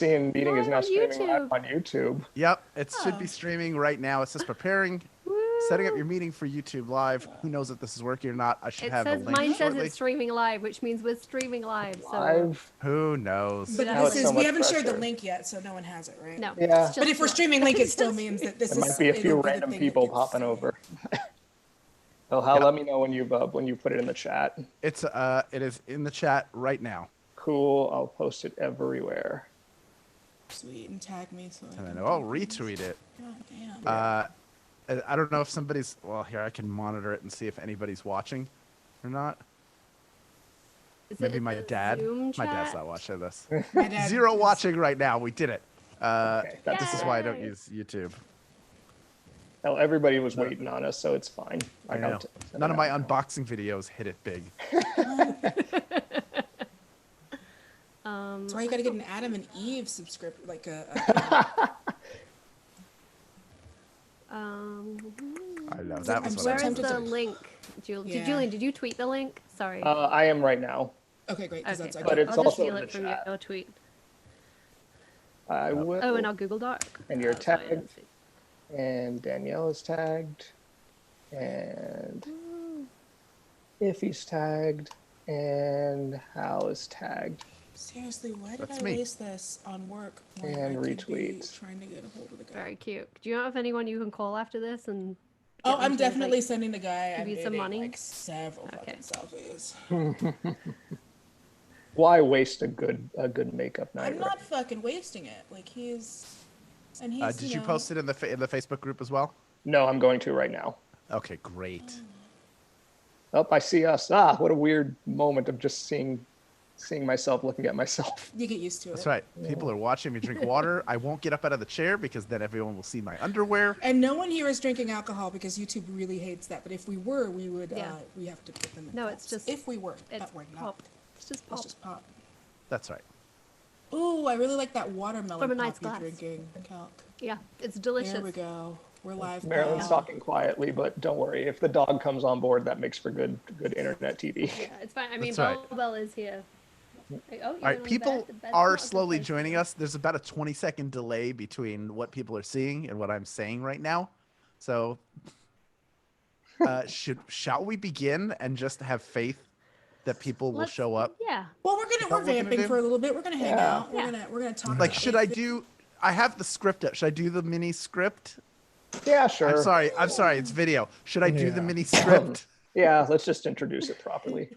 Seeing meeting is Live now on streaming live YouTube. on YouTube. Yep, it should be streaming right now. It says preparing, setting up your meeting for YouTube Live. Who knows if this is working or not? I should It have says a link mine says shortly. it's streaming live, which means we're streaming live. So Live. Who knows? But Now this it's is so we much haven't shared the pressure. link yet, so no one has it, right? no. Yeah. it's But just if we're not- streaming link, it it's still just- means that this There is might be a few it'll the random thing that people gets popping streamed. over. So Hal, let me know when you put it in the chat. It is in the chat right now. Cool. I'll post it everywhere. Sweet, and tag me so I And can then I'll do things. retweet it. God damn. I don't know if somebody's, well, here, I can monitor it and see if anybody's watching or not. Is it Maybe in my the dad. Zoom My dad's chat? not watching this. My dad Zero is- watching right now. We did it. Okay, that's This is why I don't Yay. use YouTube. Hell, everybody was waiting on us, so it's fine. I know. None of my unboxing videos hit it big. That's why you gotta get an Adam and Eve subscription, like a I know. That was I'm what so I Where is tempted the to- link? Yeah. Julian, did you tweet the link? Sorry. I am right now. okay, great. 'Cause okay, that's But it's I'll just also steal in it the from chat. your tweet. I will. Oh, and our Google Doc. And you're That's why I didn't tagged. see. And Danielle is tagged. And Iffy's tagged. And Hal is tagged. Seriously, why did That's I me. waste this on work? when And I could be retweet. Trying to get a hold of the guy. Very cute. Do you know of anyone you can call after this and? Oh, get them I'm to, definitely like, sending the guy. give I'm you some dating, money? like several Okay. fucking selfies. Why waste a good makeup night? I'm not fucking wasting it. Like he's, and he's. did you post it in the Facebook group as well? No, I'm going to right now. Okay, great. Oh, I see us. Ah, what a weird moment of just seeing myself looking at myself. You get used to it. That's right. People are watching me drink water. I won't get up out of the chair because then everyone will see my underwear. And no one here is drinking alcohol because YouTube really hates that. But if we were, we would. Yeah. We have to put them in. No, it's cups. just- if we were. It's But we're not. pop. It's just pop. It's just pop. That's right. Ooh, I really like that watermelon From a nice pop you're glass. drinking, Calc. Yeah, it's delicious. There we go. We're live. Marilyn's now. talking quietly, but don't worry. If the dog comes on board, that makes for good internet TV. Yeah, it's fine. I mean, That's right. Bell is here. Oh, All right, people are slowly joining us. There's about a 20-second delay between what people are seeing and what I'm saying right now. So, shall we begin and just have faith that people will show up? Yeah. Well, that we're what we're gonna vamping do? for a little bit. We're gonna hang Yeah. out. We're gonna talk. Like, about should I it. do? I have the script up. Should I do the mini script? Yeah, sure. I'm sorry. It's video. Should I do the Yeah. mini script? Yeah, let's just introduce it properly.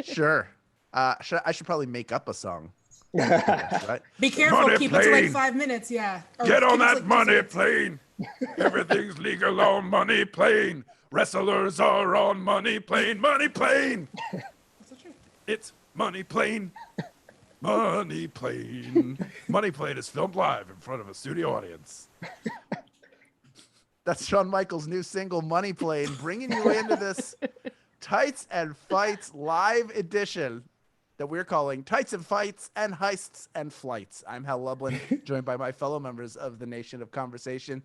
Sure. I should probably make up a song. Right? Be careful. Money Keep it to like plane. 5 minutes. Yeah. Or Get on keep it to, that like, money 6 minutes. plane. Everything's legal on money plane. Wrestlers are on money plane. Money plane. That's so true. It's money plane. Money plane. Money plane is filmed live in front of a studio audience. That's Shawn Michaels' new single, Money Plane, bringing you into this Tights and Fights live edition that we're calling Tights and Fights and Heists and Flights. I'm Hal Lublin, joined by my fellow members of the Nation of Conversation,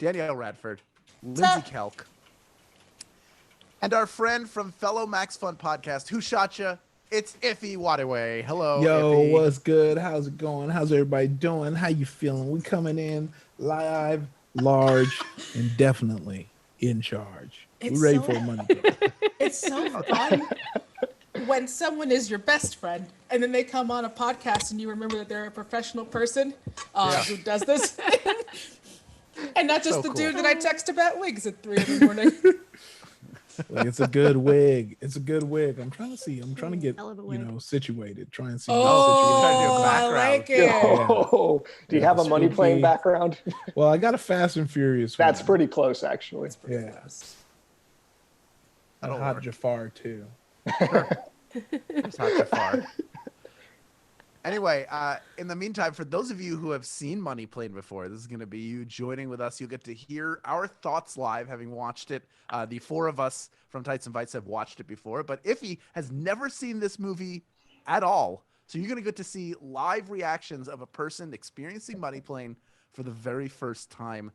Danielle Radford, Lindsay Kelk, and our friend from fellow Max Fun podcast, Who Shot Ya? It's Iffy Wadaway. Hello, Yo, Iffy. what's good? How's it going? How's everybody doing? How you feeling? We coming in live, large, and definitely in charge. It's We ready so- for a money. It's so fun when someone is your best friend and then they come on a podcast and you remember that they're a professional person who does this. And not just So the cool. dude that I text about wigs at 3 in the morning. Like, it's a good wig. It's a good wig. I'm trying to get, Hell of a you wig. know, situated. Try and see. Oh, trying to do a I background. like it. Oh, do you Yeah, have a money plane spooky. background? Well, I got a Fast and Furious. That's one. pretty close, actually. Yeah. And That'll Hot work. Jafar too. It's not too far. Anyway, in the meantime, for those of you who have seen Money Plane before, this is going to be you joining with us. You'll get to hear our thoughts live, having watched it. The four of us from Tights and Bites have watched it before, but Iffy has never seen this movie at all. So you're going to get to see live reactions of a person experiencing Money Plane for the very first time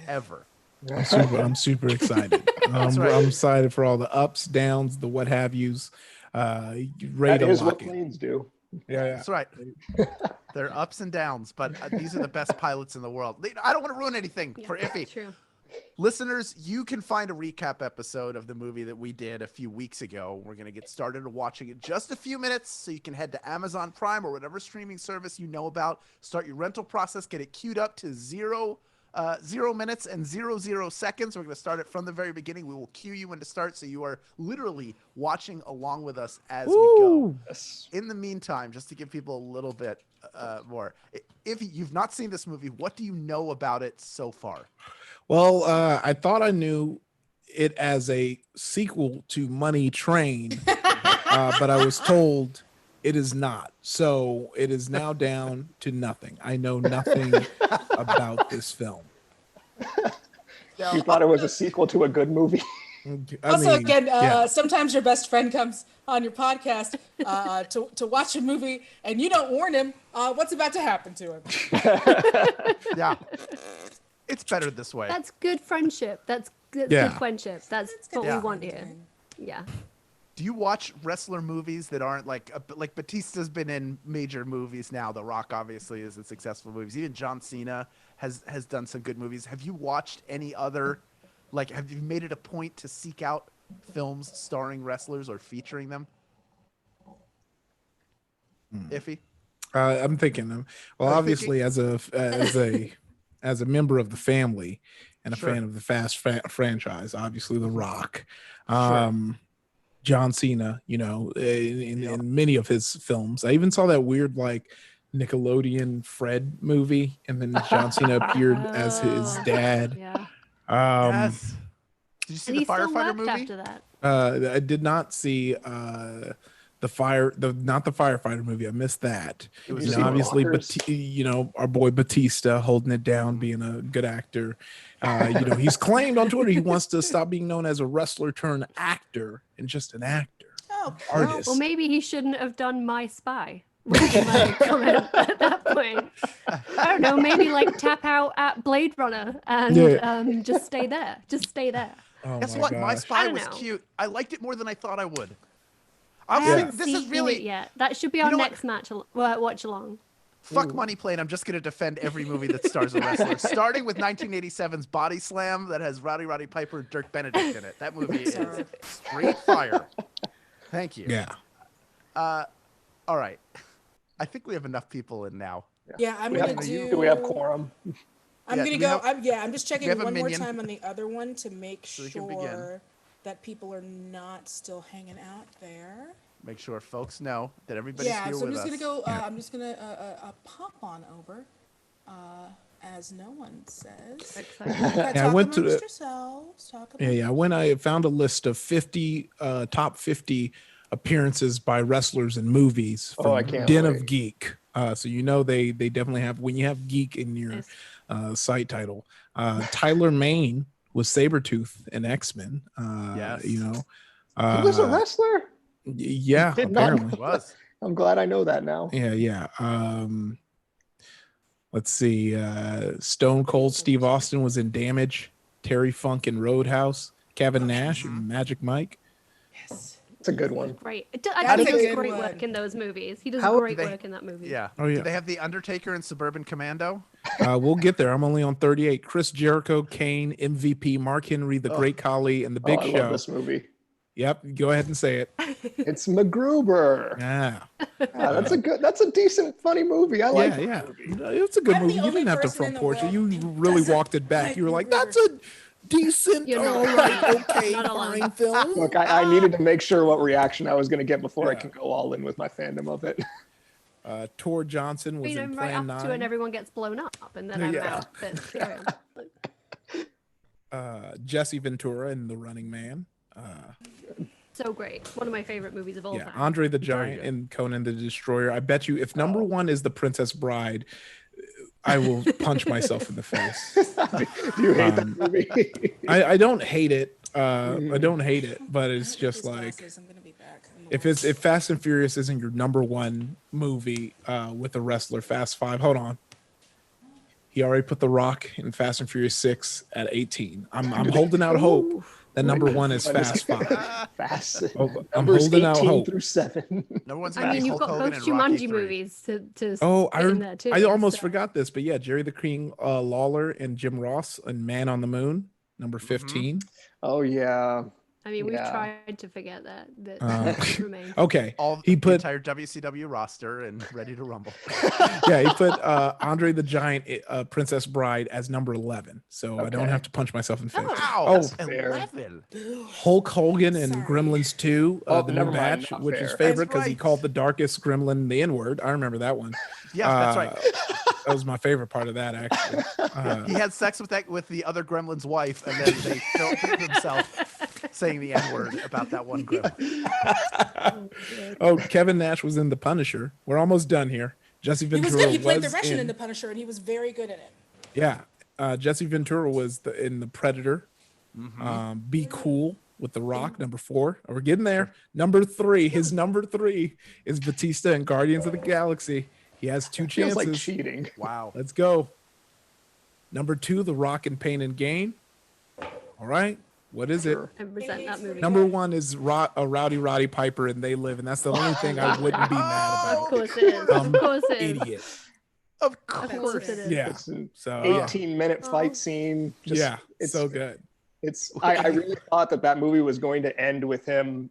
ever. I'm super excited. That's right. I'm excited for all the ups, downs, the what have yous. Ready That to is what lock in. planes do. Yeah, That's right. There are ups and downs, but these are the best pilots in the world. I don't want to ruin anything for Iffy. True. Listeners, you can find a recap episode of the movie that we did a few weeks ago. We're going to get started watching it just a few minutes, so you can head to Amazon Prime or whatever streaming service you know about. Start your rental process. Get it queued up to 0 minutes and 00 seconds. We're going to start it from the very beginning. We will cue you when to start, so you are literally watching along with us as we go. Yes. In the meantime, just to give people a little bit more, if you've not seen this movie, what do you know about it so far? Well, I thought I knew it as a sequel to Money Train, but I was told it is not. So it is now down to nothing. I know nothing about this film. You thought it was a sequel to a good movie? Sometimes your best friend comes on your podcast to watch a movie and you don't warn him what's about to happen to him. Yeah. It's better this way. That's good friendship. That's good friendship. That's what we want here. Yeah. Do you watch wrestler movies that aren't like Batista's been in major movies now? The Rock obviously is in successful movies. Even John Cena has done some good movies. Have you watched any other, have you made it a point to seek out films starring wrestlers or featuring them? Iffy? I'm thinking. Well, obviously, as a member of the family and a fan of the Fast franchise, obviously The Rock, John Cena, in many of his films. I even saw that weird Nickelodeon Fred movie, and then John Cena appeared as his dad. Yeah. Yes. Did you see And the he still firefighter left movie? after that. I did not see not the firefighter movie. I missed that. It was Obviously, Walkers. our boy Batista holding it down, being a good actor. He's claimed on Twitter he wants to stop being known as a wrestler turned actor and just an actor. Oh, Artist. Well, maybe he shouldn't have done My Spy. Was my comment at that point. I don't know. Maybe tap out at Blade Runner and just stay there. Just stay there. Oh Guess my what? My gosh. Spy don't was know. cute. I liked it more than I thought I would. I Honestly, haven't this seen is really it yet. That should be our know what? next watch along. fuck Money Plane. I'm just going to defend every movie that stars a wrestler, starting with 1987's Body Slam that has Roddy Piper and Dirk Benedict in it. That movie is straight fire. Thank you. Yeah. All right. I think we have enough people in now. Yeah, I'm We gonna have, do. do we have quorum? I'm Yeah, gonna do we go. have- I'm just checking have a one more minion? time on the other one to make So we can begin. sure that people are not still hanging out there. Make sure folks know that everybody's Yeah, here so I'm with just us. gonna go. I'm just gonna pop on over, as no one says. Excited. Talk I went to amongst the- yourselves. Talk Yeah. When I found a list of 50 top 50 appearances by wrestlers in movies Oh, from I can't Den wait. of Geek. So they definitely have, when you have geek in your Nice. site title. Tyler Mane was Sabretooth in X-Men. Yes. He was a wrestler? Yeah, Did not apparently. It was. I'm glad I know that now. Yeah. Let's see. Stone Cold Steve Austin was in Damage. Terry Funk in Roadhouse. Kevin Nash in Magic Mike. Yes. It's a good one. Great. That's I think a he good does great one. work in those movies. He does How great they- work in that movie. Yeah. Oh, yeah. Did they have the Undertaker and Suburban Commando? We'll get there. I'm only on 38. Chris Jericho, Kane, MVP, Mark Henry, The Great Khali, and The Big I Show. love this movie. Yep. Go ahead and say it. It's MacGruber. Yeah. That's a decent, funny movie. I like it. Yeah. It's a good I'm the movie. You only didn't have to person in front the porch it. world You who really doesn't walked it back. like You were like, MacGruber. that's a decent, You're not all right, okay, Not alone. fine film. Look, I needed to make sure what reaction I was going to get before I can go all in with my fandom of it. Tor Johnson was in Right Plan up 9. to it and everyone gets blown up and then I'm Yeah. out. But carry on. Jesse Ventura in The Running Man. So great. One of my favorite movies of all Yeah, time. Andre the Giant good. and Conan the Destroyer. I bet you if number one is The Princess Bride, I will punch myself in the face. Do you hate that movie? I don't hate it. I don't hate it, but it's just These like glasses, I'm gonna be back. if Fast and Furious isn't your number one movie with a wrestler, Fast 5. Hold on. He already put The Rock in Fast and Furious 6 at 18. I'm holding out hope The number one is Fast Five. Fast. Oh, I'm Numbers holding out 18 hope. through 7. Number one's I gonna be mean, you've Hulk got Hogan both and Rocky Jumanji 3. movies to Oh, fit in there too. I almost so- forgot this, but yeah, Jerry the King Lawler and Jim Ross and Man on the Moon, number 15. Oh, yeah. I mean, we've Yeah. tried to forget that. Um, That remains. Okay, The put entire WCW roster and Ready to Rumble. yeah, he put Andre the Giant, Princess Bride as number 11. So I don't Okay. have to punch myself in the face. Wow, Oh, fair. 11. Hulk Hogan and Sorry. Gremlins 2, Oh, the new never mind, batch, not which is fair. favorite That's because he right. called the darkest gremlin the N-word. I remember that one. Yeah, that's right. That was my favorite part of that, actually. He had sex with the other gremlin's wife, and then they filmed himself saying the N-word about that one gremlin. Oh, Kevin Nash was in The Punisher. We're almost done here. Jesse He Ventura was good. He played the was Russian in in The Punisher, and he was very good in it. Yeah. Jesse Ventura was in The Predator. Be Cool with The Rock, number 4. We're getting there. Number 3, his number 3 is Batista in Guardians of the Galaxy. He has 2 Feels chances. like cheating. Wow. Let's go. Number 2, The Rock in Pain and Gain. All right. What is Sure. it? I resent that movie. Number 1 is Rowdy Roddy Piper and They Live, and that's the only thing I wouldn't be mad Of about. course it is. Of course it is. Idiot. Of Of course. course it is. Yeah. It's an So yeah. 18-minute fight scene. Just, Yeah. It's So good. I really thought that movie was going to end with him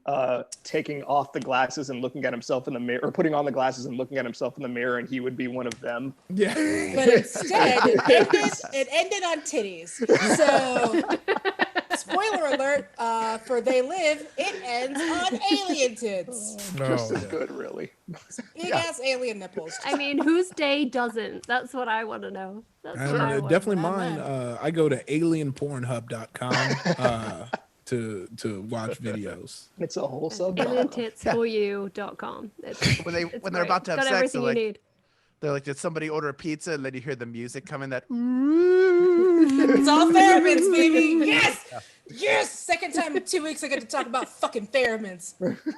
taking off the glasses and looking at himself in the mirror, or putting on the glasses and looking at himself in the mirror, and he would be one of them. Yeah. But instead, it ended on titties. So, spoiler alert, for They Live, it ends on alien tits. Just Oh, as yeah. good, really. Big ass alien nipples. I mean, whose day doesn't? That's what I want to know. That's I what don't I know, want. definitely I'm mine. mad. I go to alienpornhub.com to watch videos. It's a whole sub. Alientitsforyou.com. When they're about to have got sex, everything they're you like, need. they're like, did somebody order a pizza? And then you hear the music coming. That It's all pheromones, baby. Yes! Yes! Second time in 2 weeks I get to talk about fucking pheromones.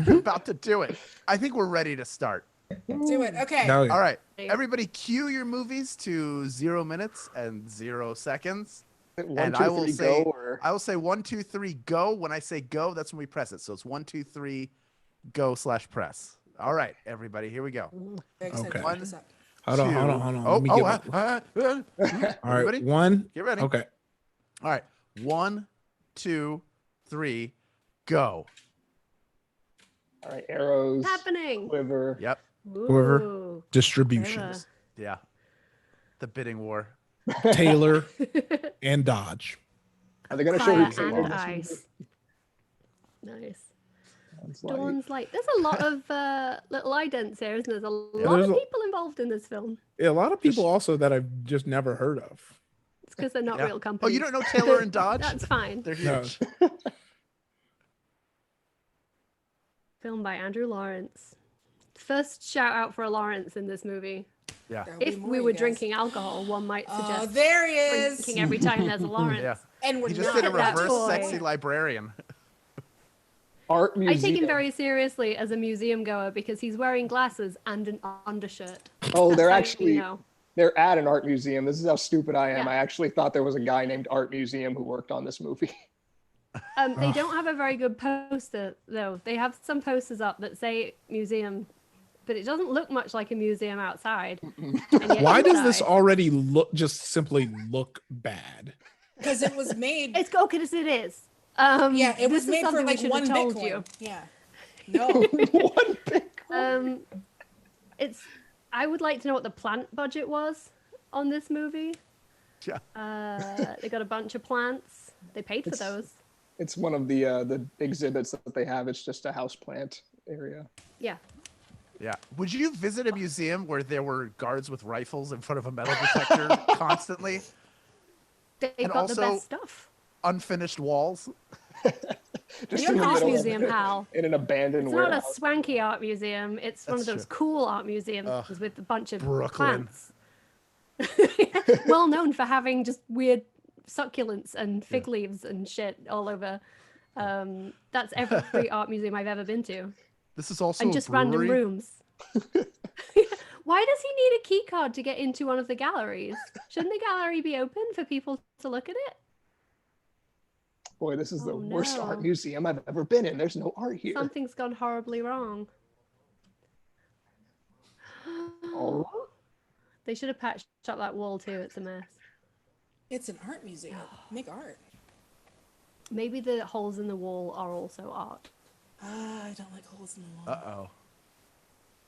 you're about to do it. I think we're ready to start. Do it. Okay. No, All right, Yeah. everybody, cue your movies to 0 minutes and 0 seconds. 1, And 2, I will 3, say, go, or I will say 1, 2, 3, go. When I say go, that's when we press it. So it's 1, 2, 3, go / press. All right, everybody, here we go. Very excited to Okay. look this up. Hold on. Oh, Let me get my- All right. everybody, 1. get ready. Okay. All right, 1, 2, 3, go. all right, arrows, Happening. quiver. Yep. Whoever. Ooh. Distributions. Yeah. The bidding war. Taylor and Dodge. Are they going to show Fire who's in and this ice. Nice. It's like- Dawn's Light. There's a lot of little idents here, isn't there? There's a lot there's of a- people involved in this film. Yeah, a lot of people also that I've just never heard of. It's because they're not Yeah. real Oh, companies. you don't know Taylor and Dodge? That's fine. They're No. huge. Filmed by Andrew Lawrence. First shout out for a Lawrence in this movie. Yeah. There'll be If more, we you were guys. drinking alcohol, one might Oh, suggest there he is. drinking every time there's a Lawrence. Yeah. And we're He just not did a that reverse toy. sexy librarian. Art I museum. take him very seriously as a museum goer because he's wearing glasses and an undershirt. Oh, they're How do you actually know? they're at an art museum. This is how stupid I am. Yeah. I actually thought there was a guy named Art Museum who worked on this movie. They don't have a very good poster though. They have some posters up that say museum, but it doesn't look much like a museum outside. And yet Why does this inside- already just simply look bad? because it was made. It's go because it is. Yeah, it was this is made for something we like should have one told Bitcoin. you. Yeah. No. One big It's. I would like to know what the plant budget was on this movie. Yeah. They got a bunch of plants. They paid for It's- those. It's one of the exhibits that they have. It's just a houseplant area. Yeah. Yeah. Would you visit a museum where there were guards with rifles in front of a metal detector constantly? They've And got the also- best stuff. Unfinished walls? Just You're in an the art middle of museum, it, Hal. in an abandoned It's not a warehouse. swanky art museum. It's one of That's those true. cool art museums with a bunch of Brooklyn. plants. Well known for having just weird succulents and fig leaves and shit all over. That's every art museum I've ever been to. This is also And a just random brewery? rooms. Why does he need a key card to get into one of the galleries? Shouldn't the gallery be open for people to look at it? Boy, this is the Oh, worst no. art museum I've ever been in. There's no art here. Something's gone horribly wrong. Oh, They should have patched up that wall too. It's a mess. It's an art museum. Make art. Maybe the holes in the wall are also art. Ah, I don't like holes in the wall. Uh-oh.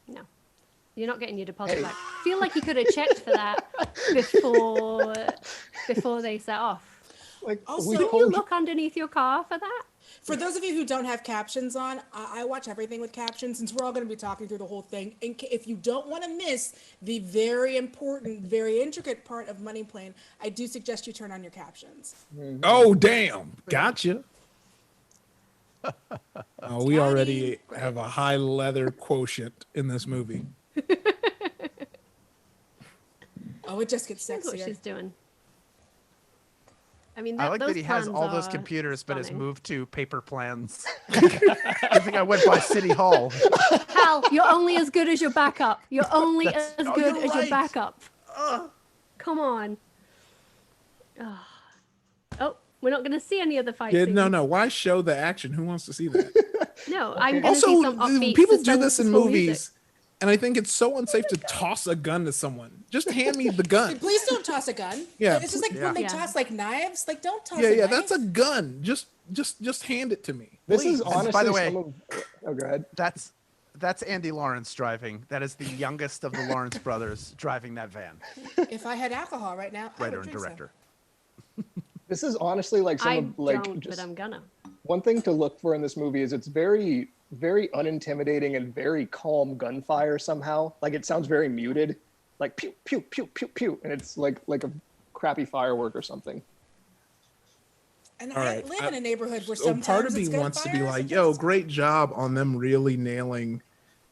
No. You're not getting your deposit Hey. back. Feel like you could have checked for that before they set off. like Also- we Didn't Didn't you told look underneath your car for that? For those of you who don't have captions on, I watch everything with captions since we're all going to be talking through the whole thing. If you don't want to miss the very important, very intricate part of Money Plane, I do suggest you turn on your captions. Oh, damn. Gotcha. Oh, we already have a high leather quotient in this movie. Oh, it just gets That's what sexier. she's doing. I mean, I like those that he has plans all those are computers, but has stunning. moved to paper plans. I think I went by City Hall. Hal, you're only as good as your backup. You're only as oh, good you're as your right. backup. Come on. Oh, we're not going to see any of the fight Yeah, scenes. no. Why show the action? Who wants to see that? No, I'm going to see Also, some upbeat, people do this in suspenseful movies, music. and I think it's so unsafe to toss a gun to someone. Just hand me the gun. Please don't toss a gun. Yeah, It's just like Yeah. when they Yeah. toss like knives. Like, don't toss Yeah, a yeah, knife. that's a gun. Just hand it to me. this please. is honestly By the way- some of. Oh, go ahead. That's Andy Lawrence driving. That is the youngest of the Lawrence brothers driving that van. If I had alcohol right now, I Writer would and drink some. director. This is honestly like some I of like don't, just but I'm gonna. one thing to look for in this movie is it's very very unintimidating and very calm gunfire somehow. Like it sounds very muted, like pew pew pew pew pew, and it's like a crappy firework or something. And All I right, live in a neighborhood where So sometimes part of me it's wants to be gunfire, like, sometimes yo, it's- great job on them really nailing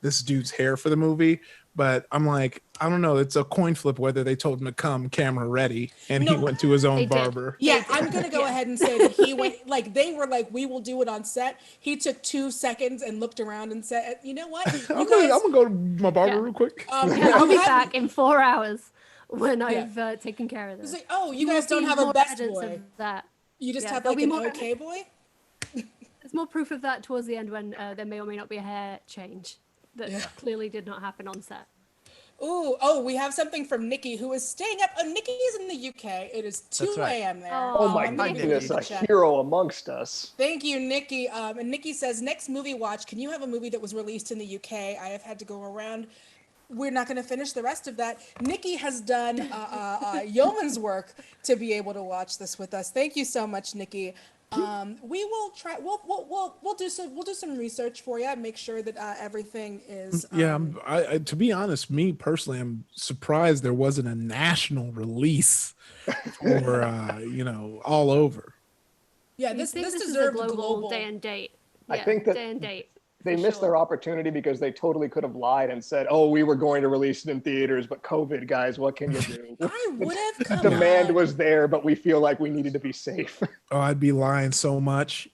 this dude's hair for the movie. But I'm like, I don't know. It's a coin flip whether they told him to come camera ready and he No, went to his own they did. barber. Yeah, I'm gonna go Yeah. ahead and say that he went like they were like, we will do it on set. He took 2 seconds and looked around and said, you know what, you I'm guys, gonna go to my barber Yeah. real quick. Yeah, I'll I'm be happy- back in 4 hours when I've taken care of It's this. like, oh, you There guys will don't be have a more best evidence boy. of that. You just Yeah, have there'll like be an more- okay boy. There's more proof of that towards the end when there may or may not be a hair change that Yeah. clearly did not happen on set. Ooh, oh, we have something from Nikki who is staying up. Nikki is in the UK. It is 2 That's right. a.m. there. Oh, Oh my I'm gonna goodness, read a the chat. hero amongst us. Thank you, Nikki. And Nikki says, next movie watch, can you have a movie that was released in the UK? I have had to go around. We're not going to finish the rest of that. Nikki has done yeoman's work to be able to watch this with us. Thank you so much, Nikki. We will try. We'll do some research for you. Make sure that everything is. Yeah, I to be honest, me personally, I'm surprised there wasn't a national release for all over. Yeah, You this think this this is a deserved global day and date? I Yeah, think that day and date. They for missed sure. their opportunity because they totally could have lied and said, "Oh, we were going to release it in theaters, but COVID, guys, what can you do?" I would have come Demand on. was there, but we feel like we needed to be safe. Oh, I'd be lying so much.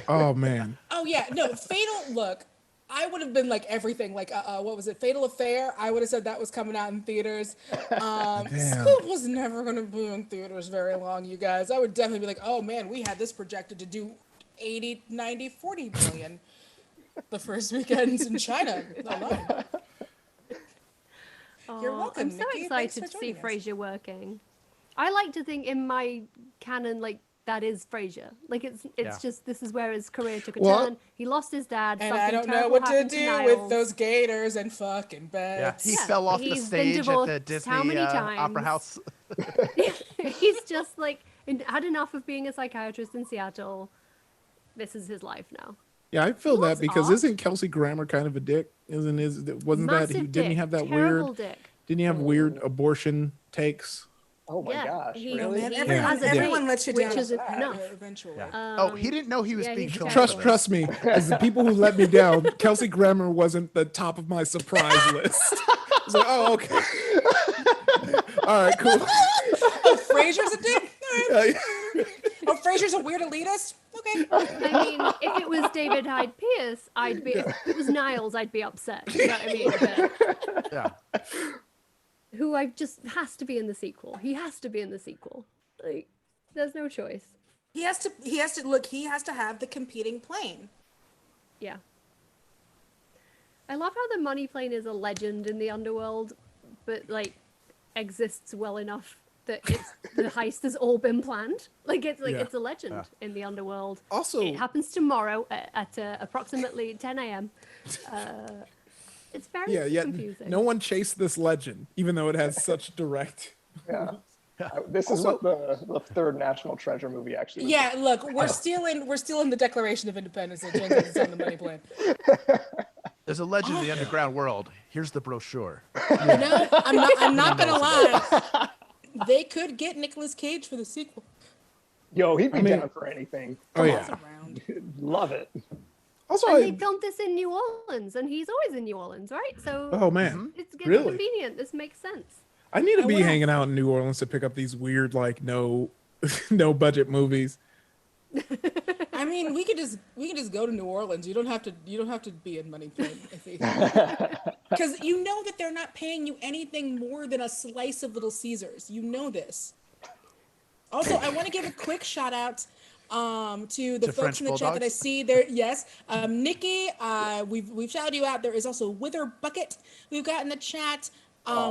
Oh man. Oh yeah, no, Fatal. Look, I would have been like everything. Like, what was it? Fatal Affair. I would have said that was coming out in theaters. Scoop was never gonna be in theaters very long, you guys. I would definitely be like, oh man, we had this projected to do 80, 90, 40 million the first weekends in China alone. You're Oh, welcome, I'm so Nikki. Thanks excited for to see joining us. Frasier working. I like to think in my canon, like that is Frasier. Like it's Yeah. just this is where his career took a Well- turn. He lost his dad. And something I don't know terrible what to happened do Niles. with those gators and fucking Yeah, beds. he Yeah, fell off the he's been stage at the divorced Disney how many Opera times? House. He's just like had enough of being a psychiatrist in Seattle. This is his life now. Yeah, I feel that wants because art. isn't Kelsey Grammer kind of a dick? Wasn't that Massive didn't he dick, have that terrible weird dick. didn't he have weird abortion takes? Oh my Yeah, gosh, he- really? Man, He everyone, has a everyone date, lets you which down is with that, enough. eventually. Yeah. Oh, he didn't know he was yeah, being he's filmed. terrible. Trust me, as the people who let me down, Kelsey Grammer wasn't the top of my surprise list. So, oh, okay. All right, cool. Oh, Frasier's a dick? All right. Yeah. Oh, Frasier's a weird elitist? Okay. I mean, if it was David Hyde Pierce, I'd be. If it was Niles, I'd be upset. You know what I mean? But Yeah. who I just has to be in the sequel. He has to be in the sequel. Like, there's no choice. He has to have the competing plane. Yeah. I love how the money plane is a legend in the underworld, but like exists well enough that the heist has all been planned. Like it's a legend in the underworld. Also, it happens tomorrow at approximately 10 a.m. It's very confusing. no one chased this legend, even though it has such direct. Yeah. This is what the third National Treasure movie actually was. Yeah, look, we're still in the Declaration of Independence that James is on the money plan. There's a legend in the underground world. Here's the brochure. No, I'm not gonna lie. They could get Nicolas Cage for the sequel. Yo, he'd be down for anything. Around. Love it. Also, and they filmed this in New Orleans, and he's always in New Orleans, right? So oh man, it's really convenient. This makes sense. I need to be hanging out in New Orleans to pick up these weird, like no budget movies. I mean, we could just go to New Orleans. You don't have to be in Money Plane, I think. Because you know that they're not paying you anything more than a slice of Little Caesars. You know this. Also, I want to give a quick shout out to the folks French in the chat that I see there. Yes, Nikki, we've shouted you out. There is also Wither Bucket we've got in the chat.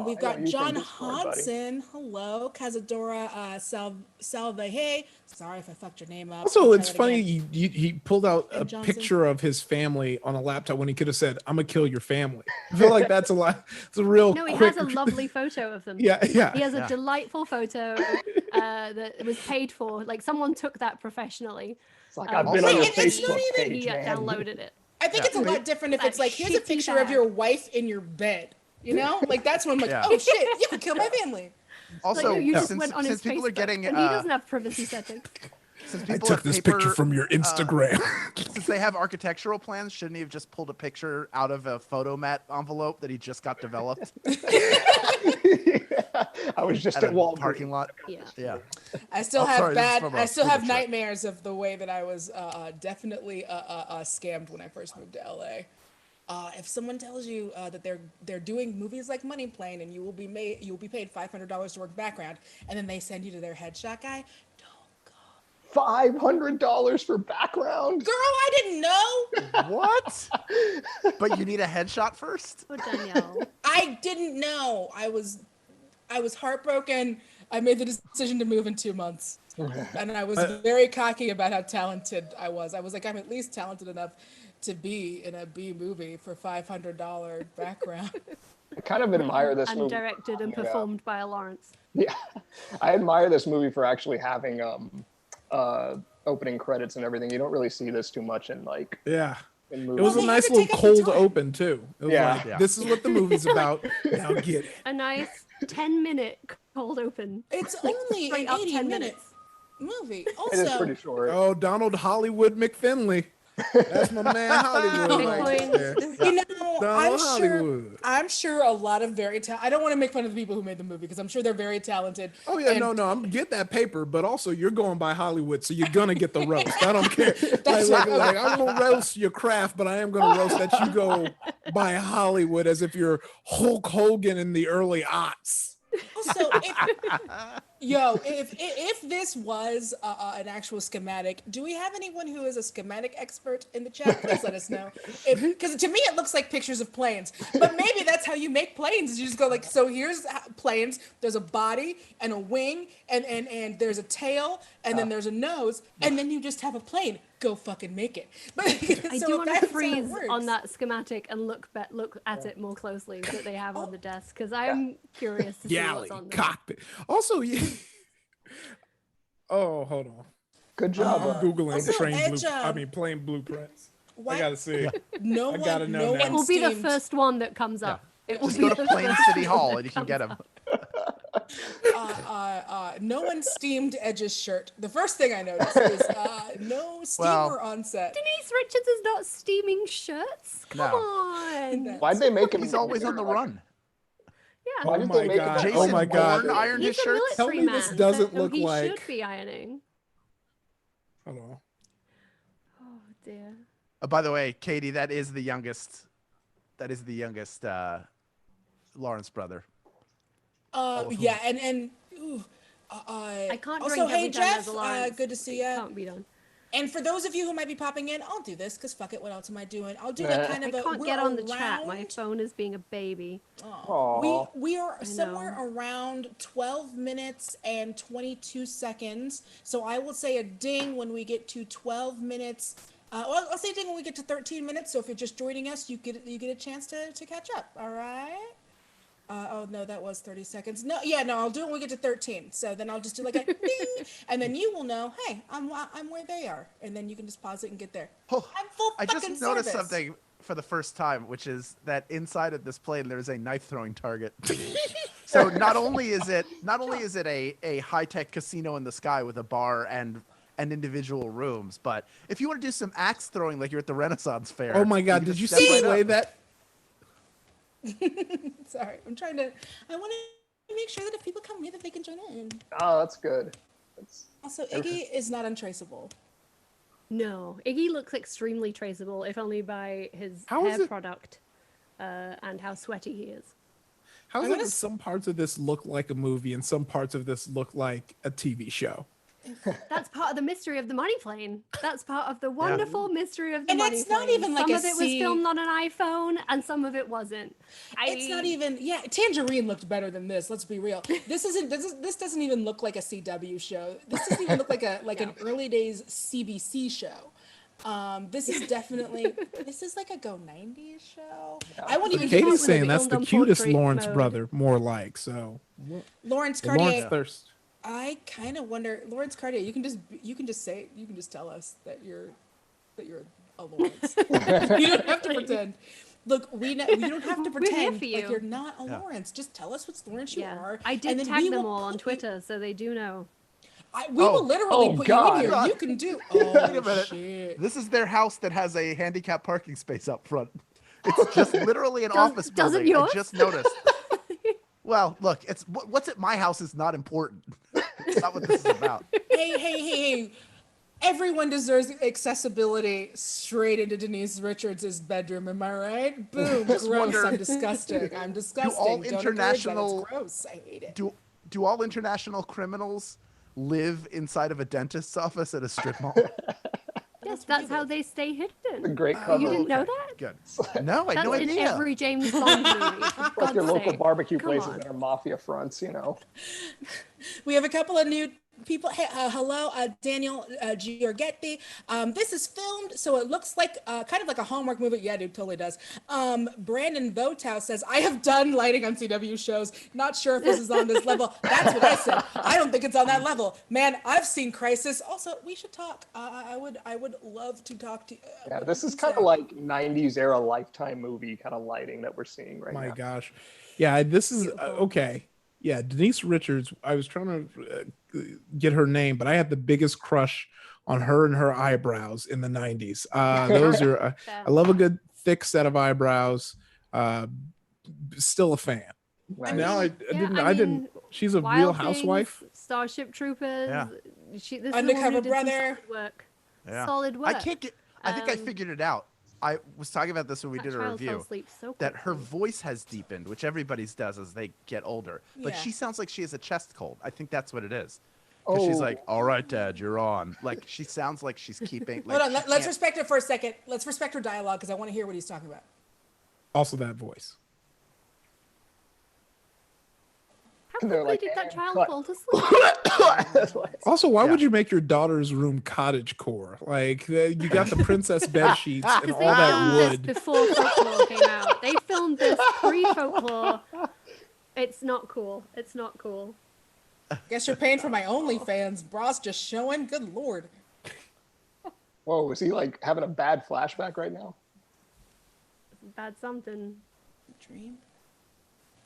We've got John Hodson. Hello. Cazadora Salvaje. Sorry if I fucked your name up. Also, it's funny he pulled out a picture of his family on a laptop when he could have said, "I'm gonna kill your family." I feel like that's a lot. It's a real. No, he quick... has a lovely photo of them. Yeah. He has a delightful photo that was paid for. Like someone took that professionally. It's like I've been on your Facebook page, he downloaded it. I think it's a lot different if it's like, here's a picture of your wife in your bed. You know, like that's when I'm like, oh shit, you could kill my family. Also, like, you just went on his people Facebook, are getting, and he doesn't have privacy settings. Since I people took have this picture from your Instagram. Since they have architectural plans, shouldn't he have just pulled a picture out of a photomat envelope that he just got developed? I was just at Walgreens parking lot. Yeah. I still have nightmares of the way that I was definitely scammed when I first moved to LA. If someone tells you that they're doing movies like Money Plane and you will be paid $500 to work background, and then they send you to their headshot guy, don't go. $500 for background? Girl, I didn't know. What? But you need a headshot first? Oh, Danielle. I didn't know. I was heartbroken. I made the decision to move in 2 months. And I was very cocky about how talented I was. I was like, I'm at least talented enough to be in a B movie for $500 background. I kind of admire this movie. And directed and performed by a Lawrence. Yeah, I admire this movie for actually having opening credits and everything. You don't really see this too much in like. Yeah. In it was a nice little cold open too. It was like, this is what the movie's about. Now get it. A nice 10-minute cold open. It's only an 80-minute movie. Also, it is pretty short. Oh, Donald Hollywood McFinley. That's my man Hollywood. Right there. You know, I'm sure a lot of I don't want to make fun of the people who made the movie because I'm sure they're very talented. Oh yeah, no, I'm get that paper, but also you're going by Hollywood, so you're gonna get the roast. I don't care. like I'm gonna roast your craft, but I am gonna roast that you go by Hollywood as if you're Hulk Hogan in the early aughts. Also, if this was an actual schematic, do we have anyone who is a schematic expert in the chat? Please let us know. Because to me, it looks like pictures of planes. But maybe that's how you make planes. You just go like, so here's planes. There's a body and a wing, and there's a tail, and then there's a nose, and then you just have a plane. Go fucking make it. But I do want to freeze on that schematic and look at it more closely that they have on the desk because I'm curious to see what's on there. Cockpit. Also, oh, hold on. Good job. Googling plane blueprints. I gotta see. No one. It will be the first one that comes up. It will Just be go to Plain City Hall and you can get them. No one steamed Edge's shirt. The first thing I noticed is no steamer on set. Denise Richards is not steaming shirts. Come on. Why'd they make him? He's always on the run. Yeah. Why did they make him? Jason Bourne ironed He's his a shirt. Tell me military this man, doesn't so look he like. should be ironing. Hold on. Oh dear. By the way, Katie, that is the youngest. Lawrence brother. Yeah, and I can't also, drink hey every time there's Jeff, a Lawrence. good to see It you. can't be done. And for those of you who might be popping in, I'll do this because fuck it. What else am I doing? I'll do Nah. like kind I of a. can't we're get on the chat. My around- phone is being a baby. Aw. We are I somewhere know. around 12 minutes and 22 seconds. So I will say a ding when we get to 12 minutes. Well, I'll say a ding when we get to 13 minutes. So if you're just joining us, you get a chance to catch up. All right. Oh no, that was 30 seconds. No, yeah, no, I'll do it when we get to 13. So then I'll just do like a ding, and then you will know, hey, I'm where they are, and then you can just pause it and get there. Oh, I'm full I fucking just noticed service. something for the first time, which is that inside of this plane there is a knife throwing target. So not only is it a high tech casino in the sky with a bar and individual rooms, but if you want to do some axe throwing like you're at the Renaissance Fair. Oh my God! can Did you just step right display up. that? Sorry, I want to make sure that if people come here that they can join in. Oh, that's good. That's, Also, Iggy is not untraceable. No, Iggy looks extremely traceable, if only by his How is hair it- product and how sweaty he is. How I'm is it gonna that some parts of this look like a movie and some parts of this look like a TV show? That's part of the mystery of the money plane. That's part of the wonderful mystery of the And money it's plane. not even like some a of it was C- filmed on an iPhone, and some of it wasn't. It's not even. Yeah, Tangerine looked better than this. Let's be real. This doesn't even look like a CW show. This doesn't even look like an early days CBC show. This is definitely this is like a Go 90s show. I wouldn't even. Katie Katie's was saying that's filmed the on cutest portrait Lawrence mode. brother, more like. So Lawrence the Cartier. Lawrence Thirst. I kind of wonder, Lawrence Cartier. You can just tell us that you're a Lawrence. You don't have to pretend. Look, you don't have to We're here pretend for like you. you're not a Lawrence. Just tell us which Lawrence you Yeah, are. I and did then tag we them will all on put you- Twitter, so they do know. We will literally Oh, put God. you in here. You can do. Oh Wait a minute. shit! This is their house that has a handicapped parking space up front. It's just literally an office doesn't building. yours? I just noticed. Well, look, it's what's at my house is not important. It's not what this is about. Hey! Everyone deserves accessibility straight into Denise Richards' bedroom. Am I right? Boom! Gross. wonder- I'm disgusting. I'm disgusting. all Don't encourage that. It's international- gross. I hate it. Do all international criminals live inside of a dentist's office at a strip mall? Yes, that's how they stay the hidden. great You cover. didn't know Okay, that? Good. No, I had That's no in idea. every James Bond movie. for Like God's your local sake. barbecue Come places on. that are mafia fronts, you know. We have a couple of new people. Hey, hello, Daniel Giorgetti. This is filmed, so it looks like kind of like a Hallmark movie. Yeah, dude, totally does. Brandon Votow says, I have done lighting on CW shows. Not sure if this is on this level. That's what I said. I don't think it's on that level. Man, I've seen Crisis. Also, we should talk. I would love to talk to you. Yeah, this is kind of like 90s era Lifetime movie kind of lighting that we're seeing right My now. gosh, yeah, this is okay. Yeah, Denise Richards. I was trying to get her name, but I had the biggest crush on her and her eyebrows in the 90s. Those are I love a good thick set of eyebrows. Still a fan. Nice. Now I Yeah, didn't. She's a Wild real Things, housewife. Starship Troopers. Yeah. This is a Undercover woman who did some Brother. solid work. Yeah. Solid work. I can't get. I think I figured it out. I was talking about this when we That did a child fell review. asleep so That her quickly. voice has deepened, which everybody's does as they get older. But Yeah. she sounds like she has a chest cold. I think that's what it is. Because she's like, "All right, Dad, you're on." Like she sounds like she's keeping. Like, Hold on, she let's can't- respect her for a second. Let's respect her dialogue because I want to hear what he's talking about. Also, that voice. How And they're quickly like, did that "And child cut." fall to sleep? Also, why Yeah. would you make your daughter's room cottage core? Like you got the princess bed sheets and Because all they that filmed wood. this before Folklore came out. They filmed this pre-Folklore. It's not cool. It's not cool. Guess you're paying for my OnlyFans. Bras just showing. Good lord. Whoa, is he like having a bad flashback right now? Bad something. Dream.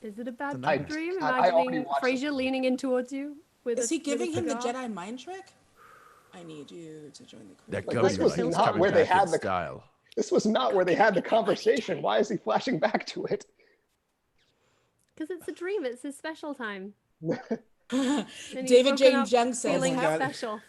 Is it a bad nightmare. dream? I already Imagining watched Frasier leaning in towards you with Is a he giving him the cigar? Jedi mind trick? I need you to join the crew. That Like, gummy this was light is not coming where they back in had the- style. This was not where they had the conversation. Why is he flashing back to it? Because it's a dream. It's his special time. And he's David woken James up Young says, feeling God. special.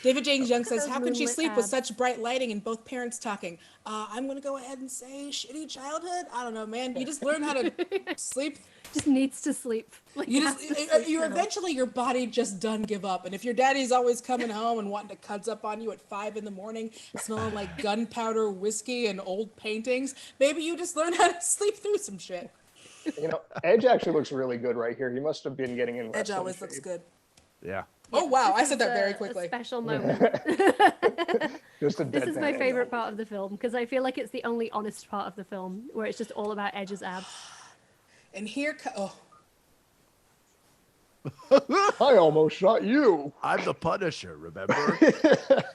David James Young says, Those how can she moonlit sleep with abs. such bright lighting and both parents talking? I'm going to go ahead and say shitty childhood. I don't know, man. You just learn how to sleep Just needs to sleep. Like, You has just, to sleep you now. eventually your body just done give up. And if your daddy's always coming home and wanting to cuds up on you at 5 a.m, smelling like gunpowder, whiskey, and old paintings, maybe you just learn how to sleep through some shit. You know, Edge actually looks really good right here. He must have been getting in Edge wrestling always looks shape. good. Yeah. Oh wow, I This said is that very a quickly. special moment. Just a This is deadpan my Edge favorite on. part of the film because I feel like it's the only honest part of the film where it's just all about Edge's abs. And here, oh, I almost shot you. I'm the Punisher, remember?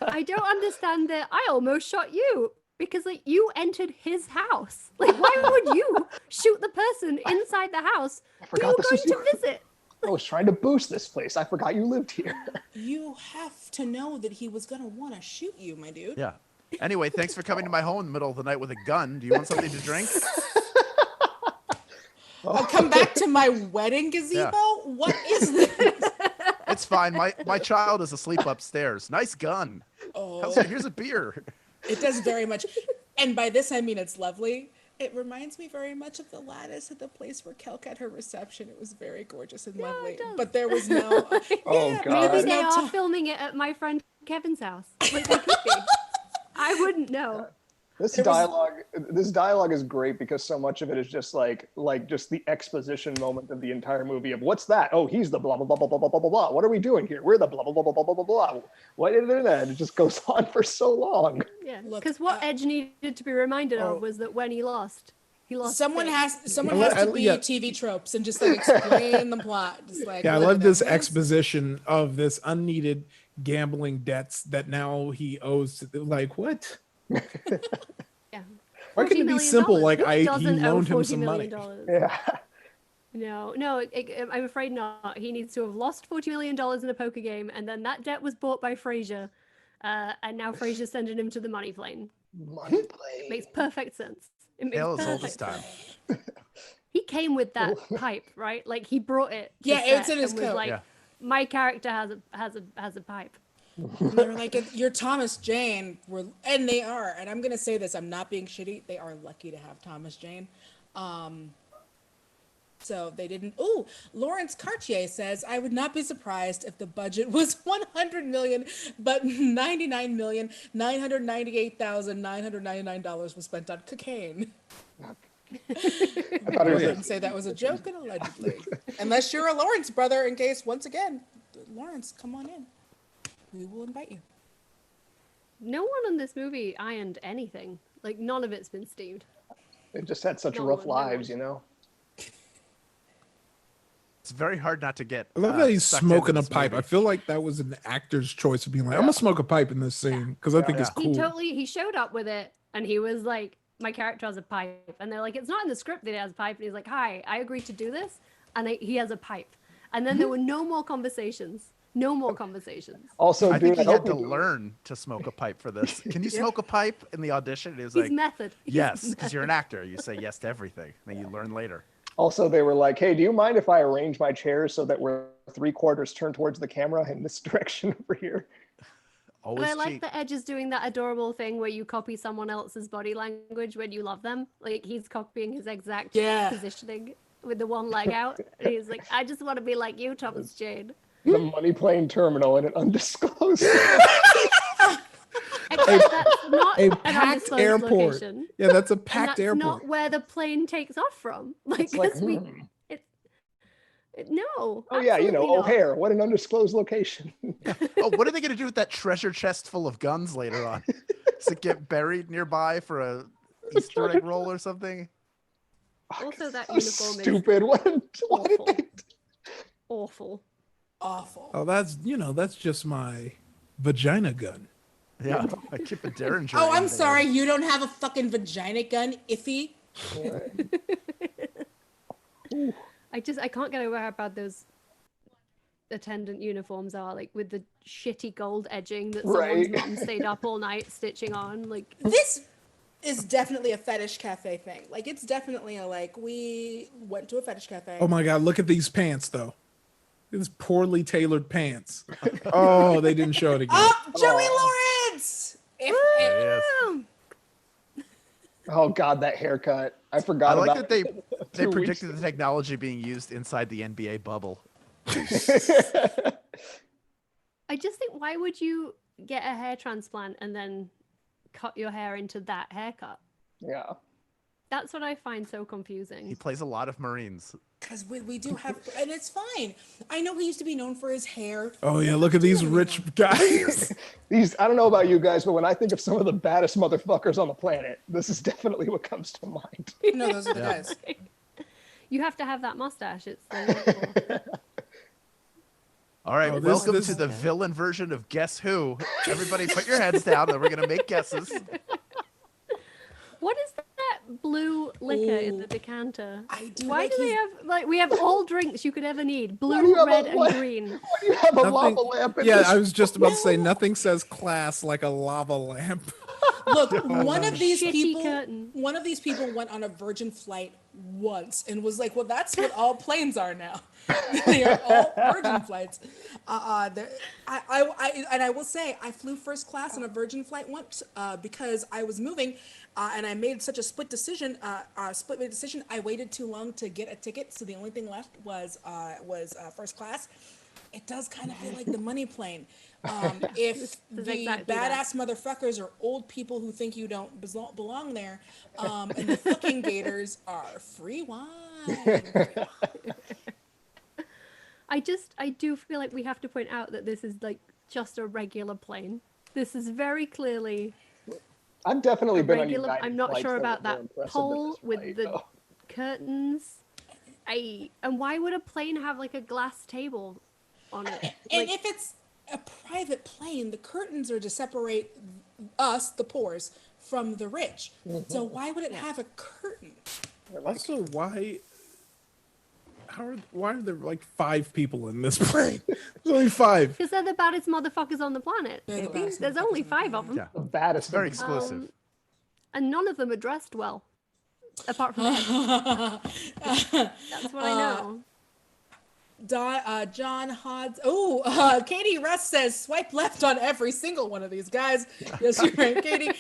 I don't understand that I almost shot you because like you entered his house. Like why would you shoot the person inside the house who forgot you're this going was to you. visit? I was trying to boost this place. I forgot you lived here. you have to know that he was gonna want to shoot you, my dude. Yeah. Anyway, thanks for coming to my home in the middle of the night with a gun. Do you want something to drink? I'll come back to my wedding gazebo. Yeah. What is this? It's fine. My child is asleep upstairs. Nice gun. Oh, Here's a beer. it does very much. And by this, I mean it's lovely. It reminds me very much of the lattice at the place where Kelk had her reception. It was very gorgeous and lovely. it does. But there was no. Oh, yeah, God. there Maybe was they no are ti- filming it at my friend Kevin's house. Like they could be. I wouldn't know. This There was- dialogue is great because so much of it is just like just the exposition moment of the entire movie of what's that? Oh, he's the blah blah blah blah blah blah blah blah. What are we doing here? We're the blah blah blah blah blah blah blah blah. What is that? It just goes on for so long. Yeah, Look, because what Edge needed to be reminded oh. of was that when he lost Someone Finn. has I- to be yeah. TV tropes and just like explain the plot. Just like Yeah, I look love at this that. exposition of this unneeded gambling debts that now he owes to, like, what? Yeah. Why couldn't it $40 be million. simple? Like Who he doesn't owe loaned him $40 some money. million? Yeah. No, I'm afraid not. He needs to have lost $40 million in a poker game, and then that debt was bought by Frazier, and now Frazier's sending him to the money plane. Money play. Makes perfect sense. It makes Hell is all perfect this time. sense. He came with that pipe, right? Like he brought it. To Yeah, it's set in his and was coat. like, Yeah. my character has a pipe. And they're like, you're Thomas Jane. And they are. And I'm going to say this. I'm not being shitty. They are lucky to have Thomas Jane. So they didn't. Oh, Lawrence Cartier says, I would not be surprised if the budget was 100 million, but $99,998,999 was spent on cocaine. I thought I it was didn't say that was a joke and allegedly. Unless you're a Lawrence brother, in case, once again, Lawrence, come on in. We will invite you. No one in this movie ironed anything. Like none of it's been steamed. They've just had such No rough one, no lives, one. you know. It's very hard not to get. I love that he's sucked into smoking a this pipe. movie. I feel like that was an actor's choice of being like, I'm gonna smoke a pipe in this scene because I think it's cool. He showed up with it and he was like, my character has a pipe. And they're like, it's not in the script that he has a pipe. And he's like, hi, I agreed to do this. And he has a pipe. And then there were no more conversations. No more conversations. Also, I dude, think he had hope to you- learn to smoke a pipe for this. Can you smoke a pipe in the audition? He was He's like, method. He's yes, because method. you're an actor. You say yes to everything. Then you learn later. Also, they were like, hey, do you mind if I arrange my chairs so that we're 3/4 turned towards the camera in this direction over here? Always But I like cheap. that Edge is doing that adorable thing where you copy someone else's body language when you love them. Like he's copying his exact Yeah. positioning with the one leg out. And he's like, I just want to be like you, Thomas Jane. The money plane terminal in an undisclosed. Except that's not A an packed undisclosed airport. location. Yeah, that's a And packed that's airport. not where the plane takes off from. Like, It's like, 'cause we, hmm. no. Oh yeah, you know, absolutely not. O'Hare. What an undisclosed location. Oh, what are they going to do with that treasure chest full of guns later on? Does it get buried nearby for a Easter egg roll or something? Also, that So uniform is stupid. What did awful. they? awful. Awful. Oh, that's just my vagina gun. Yeah, I keep a Derringer. Oh, I'm in there. sorry. You don't have a fucking vagina gun, iffy. I can't get over how bad those attendant uniforms are, like with the shitty gold edging that someone's Right. mom stayed up all night stitching on. Like, This is definitely a fetish cafe thing. Like, it's definitely a, like, we went to a fetish cafe. Oh my god, look at these pants though. These poorly tailored pants. Oh, they didn't show it again. Oh, Joey Lawrence! There he is. "Woo!" Oh God, that haircut. I forgot I like about that they 2 weeks predicted the technology being used inside the NBA bubble. I just think, why would you get a hair transplant and then cut your hair into that haircut? Yeah. That's what I find so confusing. He plays a lot of Marines. Because we do have, and it's fine. I know he used to be known for his hair. Oh yeah, look at these rich guys. I don't know about you guys, but when I think of some of the baddest motherfuckers on the planet, this is definitely what comes to mind. No, those are the guys. You have to have that mustache. It's the All right, Oh, this- welcome this- to the villain version of Guess Who. Everybody put your heads down and we're going to make guesses. What is that blue liquor in the Ooh, decanter? I do Why like do they his- have, like, we have all drinks you could ever need. Why do you Blue, have a- red, and what? green. Why do you have a Nothing- lava lamp in Yeah, this? I was just about to say nothing says class like a lava lamp. Look, one of these Shitty people, curtain. one of these people went on a Virgin flight once and was like, "Well, that's what all planes are now. They are all Virgin flights." I will say, I flew first class on a Virgin flight once because I was moving, and I made such a split decision. I waited too long to get a ticket, so the only thing left was first class. It does kind of feel like the money plane. If This the is exactly that. badass motherfuckers are old people who think you don't belong there, and the fucking gators are free wine. I do feel like we have to point out that this is like just a regular plane. This is very clearly I've definitely a been on regular. United I'm not flights sure that about were more that impressive than pole this with flight, the though. curtains. And why would a plane have like a glass table on it? And Like, if it's a private plane, the curtains are to separate us, the poors, from the rich. So why would it have a curtain? Also, why are there like 5 people in this plane? There's only 5. because they're the baddest motherfuckers on the planet. They're the baddest There's motherfuckers only on the 5 of them. Yeah, The baddest. very of them. exclusive. And none of them are dressed well. Apart from Ed. That's what I know. John Hodds. Oh, Katie Russ says swipe left on every single one of these guys. Yes, you're right, Katie.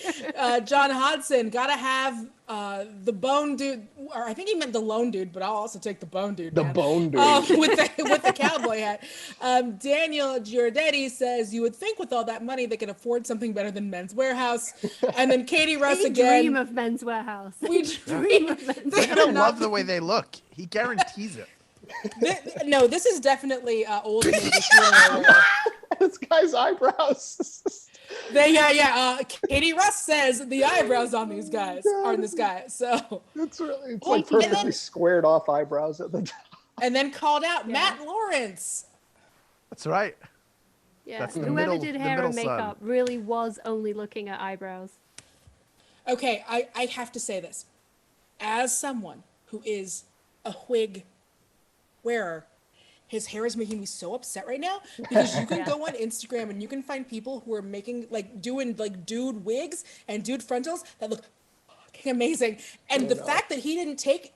John Hodson, gotta have the bone dude, or I think he meant the lone dude, but I'll also take the bone dude. The man. bone dude. With the cowboy hat. Daniel Giordetti says you would think with all that money they could afford something better than Men's Warehouse. And then Katie Russ We again. dream of Men's Warehouse. We dream of You're going to love the way they look. He guarantees it. No, this is definitely old English humor. This guy's eyebrows. Katie Russ says the eyebrows on these guys are in this guy. So, It's really, it's Well, like and perfectly then- squared off eyebrows at the top. and then called out Matt Lawrence. That's right. Yeah, That's the whoever middle- did the hair and middle son. makeup really was only looking at eyebrows. Okay, I have to say this. As someone who is a wig wearer, his hair is making me so upset right now because you can Yeah. go on Instagram and you can find people who are making doing dude wigs and dude frontals that look fucking amazing. And the fact that he didn't take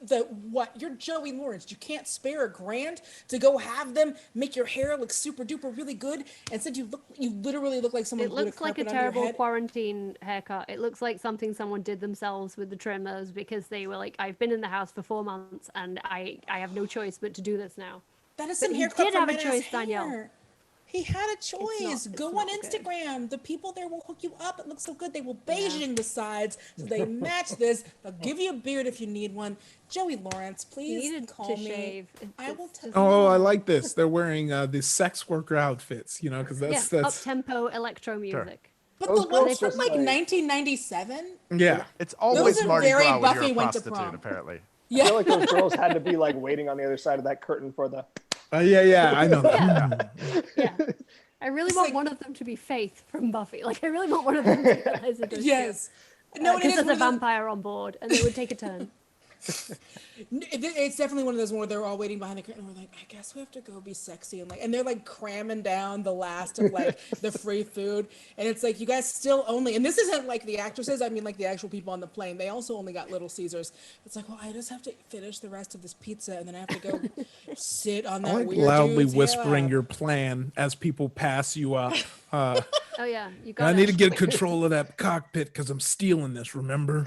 you're Joey Lawrence, you can't spare $1,000 to go have them make your hair look super duper really good. Instead you literally look like someone It glued looks like a carpet under your terrible head. quarantine haircut. It looks like something someone did themselves with the trimmers because they were like, I've been in the house for 4 months and I have no choice but to do this now. That is But some he haircut did for have a men choice, as Danielle. hair. He had a choice. it's Go on not good. Instagram. The people there will hook you up. It looks so good. They will beiging the sides so they match this. They'll give you a beard if you need one. Joey Lawrence, He please needed call to me. shave. I will It's tell just- Oh, I like this. They're wearing the sex worker outfits, you know, because Yeah, that's up-tempo electro music. But Those the ones girls from just like like- 1997. yeah. It's always are Mardi very Gras when Buffy you're a went to prostitute, prom. apparently. I Yeah. feel like those girls had to be like waiting on the other side of that curtain for the. Yeah, I know that. Yeah. I really want one of them to be Faith from Buffy. Like, I really want one of them to be Eliza Dushku. Yes. No, it Because is there's one a of those- vampire on board and they would take a turn. It's definitely one of those where they're all waiting behind the curtain. And we're like, I guess we have to go be sexy and they're like cramming down the last of like the free food, and it's like you guys still only. And this isn't like the actresses. I mean, like the actual people on the plane. They also only got Little Caesars. It's like, well, I just have to finish the rest of this pizza, and then I have to go sit on that I like weird loudly dude's whispering hair. your plan as people pass you up. Oh yeah, you got I need to get control of that cockpit because I'm stealing this, remember?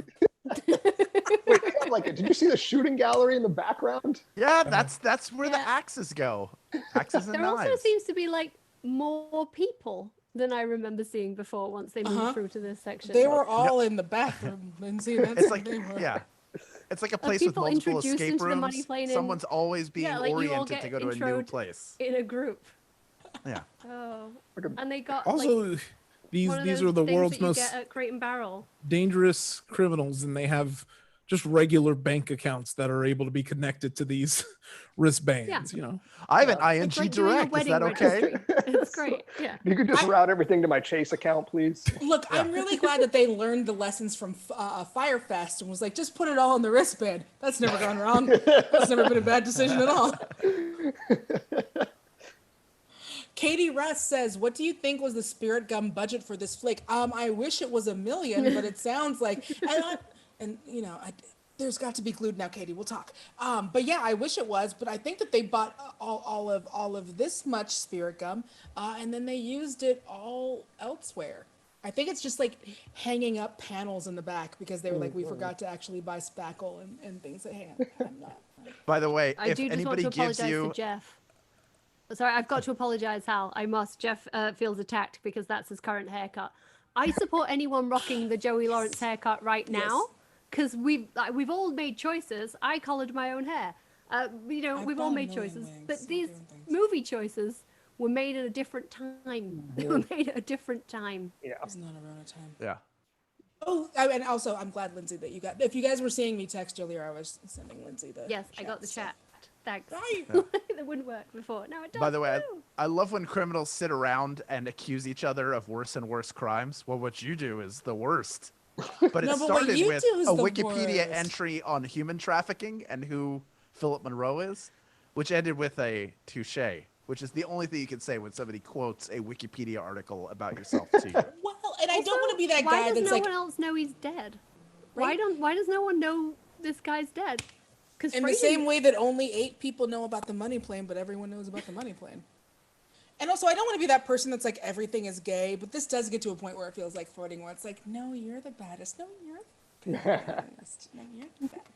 Wait, have like, did you see the shooting gallery in the background? Yeah, that's where the Yeah. axes go. Axes and There also knives. seems to be like more people than I remember seeing before once they moved through to this section. They were all in the bathroom, Lindsay. That's It's what like, they were. yeah. It's like a place with people multiple introduced escape into the money rooms. plane in- Someone's always being Yeah, like you all oriented get to go to a new introed place. in a group. Yeah. Oh, Like a- and they got Also, like, these one of these those are the things world's that you most get at Crate and Barrel. dangerous criminals, and they have just regular bank accounts that are able to be connected to these wristbands. You know, I have an It's ING like doing a Direct. Is wedding that okay? registry. It's great. Yeah. You could just route everything to my Chase account, please. Look, I'm really glad that they learned the lessons from Firefest and was like, just put it all on the wristband. That's never gone wrong. That's never been a bad decision at all. Katie Russ says, what do you think was the Spirit Gum budget for this flick? I wish it was $1 million, but it sounds like, there's got to be glued now, Katie. We'll talk. But yeah, I wish it was, but I think that they bought all of this much Spirit Gum, and then they used it all elsewhere. I think it's just like hanging up panels in the back because they were like, we forgot to actually buy spackle and things. Like, hey, I'm not. By the way, I if do just want anybody to gives apologize you to Jeff. Sorry, I've got to apologize, Hal. I must. Jeff feels attacked because that's his current haircut. I support anyone rocking the Joey Lawrence haircut right now because we've all made choices. I colored my own hair. We've all bought a made million choices, wigs. but I'm these doing things. movie choices were made at a different time. They were made at a different time. Yeah. It's not around a time. Yeah. Oh, and also, I'm glad, Lindsay, that you got. If you guys were seeing me text earlier, I was sending Lindsay the. Yes, I got the stuff. chat. Thanks. Right. That wouldn't work before. Now it does. By the way, Woo! I love when criminals sit around and accuse each other of worse and worse crimes. Well, what you do is the worst. But it No, but what started you with do is a the Wikipedia worst. entry on human trafficking and who Philip Monroe is, which ended with a touche, which is the only thing you can say when somebody quotes a Wikipedia article about yourself to you. Well, and I don't want to be that Why guy does that's no like, one else know he's dead? Right? Why does no one know this guy's dead? Because in the same way that only 8 people know about the money plane, but everyone knows about the money plane. And also, I don't want to be that person that's like, everything is gay, but this does get to a point where it feels like flirting, where it's like, no, you're the baddest. No, you're the baddest. No, you're the baddest.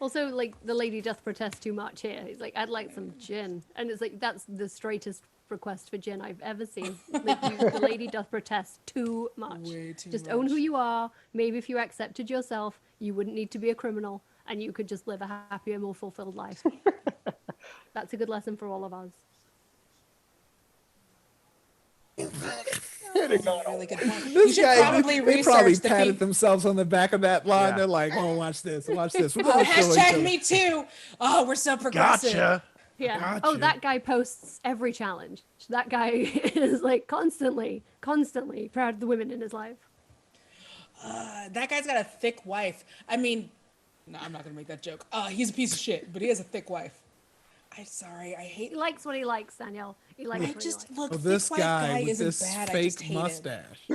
Also, like, the lady doth protest too much here. He's like, I'd like some gin. And it's like, that's the straightest request for gin I've ever seen. Like, the lady doth protest too much. Way too Just own much. who you are. Maybe if you accepted yourself, you wouldn't need to be a criminal and you could just live a happier, more fulfilled life. That's a good lesson for all of us. Really good point. You this should guy, probably they probably research the patted people. themselves on the back of that line. Yeah. They're like, "Oh, watch this, watch this." We're Oh, gonna show each hashtag other. me too. Oh, we're so progressive. Gotcha. Yeah. Gotcha. Oh, that guy posts every challenge. That guy is like constantly proud of the women in his life. That guy's got a thick wife. I mean, no, I'm not gonna make that joke. He's a piece of shit, but he has a thick wife. I hate. He likes what he likes, Danielle. He likes I what he just likes. look. Oh, thick this white guy with isn't this bad. I fake just hate it. mustache.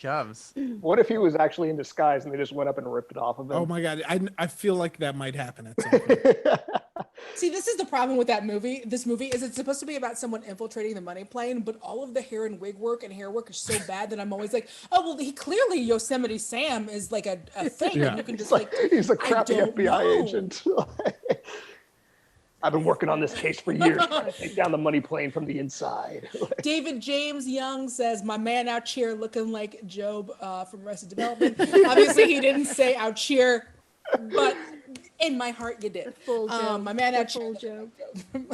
Cubs. What if he was actually in disguise and they just went up and ripped it off of him? Oh my god, I feel like that might happen at some point. See, this is the problem with that movie. This movie is it's supposed to be about someone infiltrating the money plane, but all of the hair and wig work and hair work is so bad that I'm always like, oh well, he clearly Yosemite Sam is like a thing. Yeah. And you can just It's like he's a crappy don't FBI know. agent. I've been working on this case for years. Take down the money plane from the inside. David James Young says, my man out here looking like Job from Arrested Development. Obviously, he didn't say out here, but in my heart, you did. Full joke. My man The out full here. joke.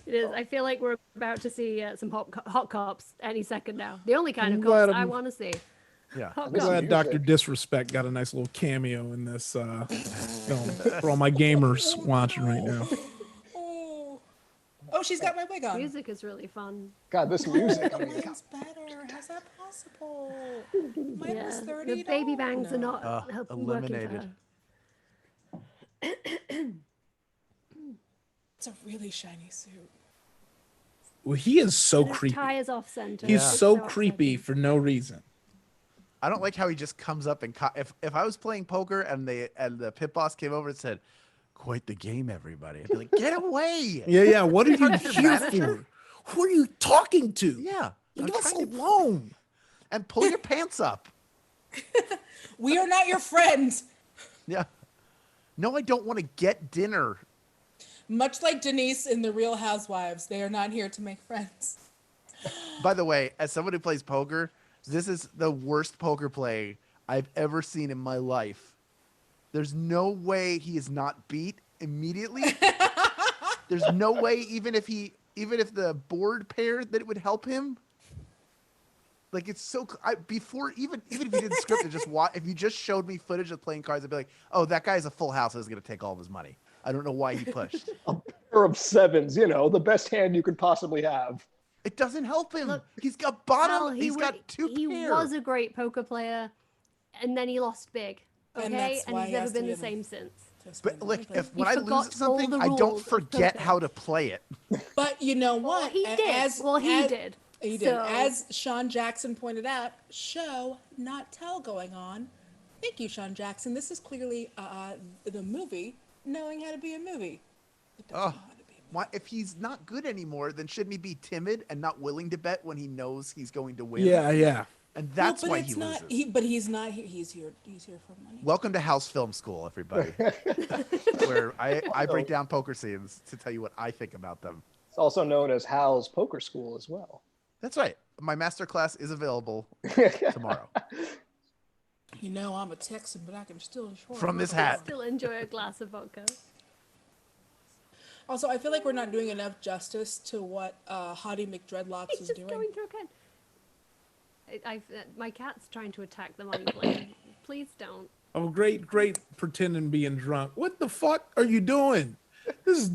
It is. I feel like we're about to see some hot cops any second now. The only kind I'm of glad cops I I'm- want to see. Yeah. Hot I'm cops. glad music. Dr. Disrespect got a nice little cameo in this film for all my gamers watching right now. Oh, she's got my wig on. Music is really fun. God, this music. I mean, Mine's better. How's that possible? Mine Yeah, was $30. the baby bangs are not working for eliminated. her. It's a really shiny suit. Well, he is so His creepy. tie is off center. He's Yeah. so creepy for no reason. I don't like how he just comes up and if I was playing poker and the pit boss came over and said, "Quite the game, everybody," I'd be like, "Get away!" Yeah. What are you Your here manager? for? Who are you talking to? Yeah, I'm Leave us trying to- alone. and pull your pants up. We are not your friends. Yeah, No, I don't want to get dinner. Much like Denise in The Real Housewives, they are not here to make friends. By the way, as someone who plays poker, this is the worst poker play I've ever seen in my life. There's no way he is not beat immediately. There's no way, even if the board paired, that it would help him. Like, it's so before even if you didn't script it, if you just showed me footage of playing cards, I'd be like, oh, that guy's a full house. I was gonna take all of his money. I don't know why he pushed. A pair of sevens, the best hand you could possibly have. It doesn't help him. Look, He's got bottom. Hal, He's got two He pair. was a great poker player, and then he lost big. Okay, And that's why he's he never has to been the be same since. But like, when He I forgot lose at something, all the I don't rules of forget poker. how to play it. But you know Well, what? he did. He did. He did. So- As Sean Jackson pointed out, show, not tell going on. Thank you, Sean Jackson. This is clearly the movie knowing how to be a movie. It doesn't know how to be a movie. Why, if he's not good anymore, then shouldn't he be timid and not willing to bet when he knows he's going to win? Yeah. And that's Well, why but he it's not, loses. But he's not here. He's here for money. Welcome to House Film School, everybody, where I break down poker scenes to tell you what I think about them. It's also known as Hal's Poker School as well. That's right. My master class is available tomorrow. You know, I'm a Texan, but I can still enjoy From this it. hat. Still enjoy a glass of vodka. Also, I feel like we're not doing enough justice to what Hottie McDreadlocks He's is just doing. going through a can. My cat's trying to attack the money plane. Please don't. Oh, great pretending being drunk. What the fuck are you doing? This is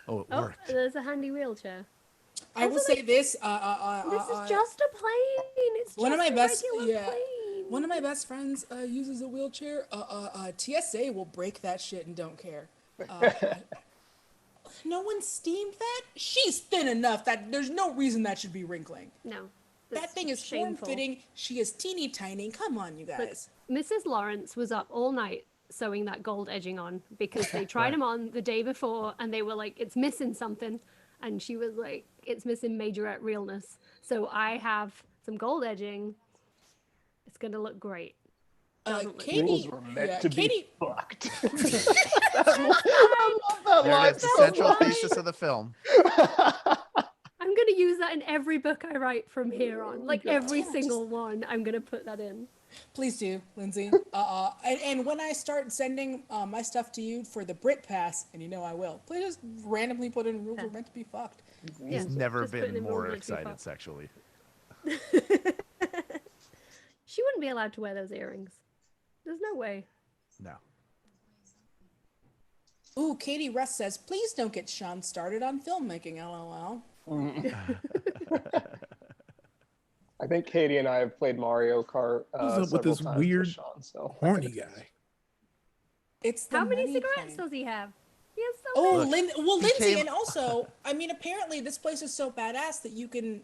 Oh, it Oh, worked. there's a handy wheelchair. I will say this. This is just a plane. It's one of just my a best. regular Yeah, plane. one of my best friends uses a wheelchair. TSA will break that shit and don't care. No one steamed that. She's thin enough that there's no reason that should be wrinkling. No. That that's thing is shameful. form-fitting. She is teeny tiny. Come on, you guys. Mrs. Lawrence was up all night sewing that gold edging on because they tried them on the day before and they were like, it's missing something. And she was like, it's missing majorette realness. So I have some gold edging. It's going to look great. Doesn't look Katie, Rules were meant to Katie, be fucked. There it is, the central thesis of the film. I'm going to use that in every book I write from here on. Like every single one, I'm going to put that in. please do, Lindsay. And when I start sending my stuff to you for the Brit Pass, and you know I will, please just randomly put in rules we're meant to be fucked. Yeah, He's never just putting been in more rules that we excited fuck. sexually. She wouldn't be allowed to wear those earrings. There's no way. No. Ooh, Katie Russ says, please don't get Sean started on filmmaking, LOL. I think Katie and I have played Mario Kart What's up with several this times weird Sean, so. horny guy? It's the How many money cigarettes plane. does he have? He has so Oh, many. Lindsay, came- and also, I mean, apparently this place is so badass that you can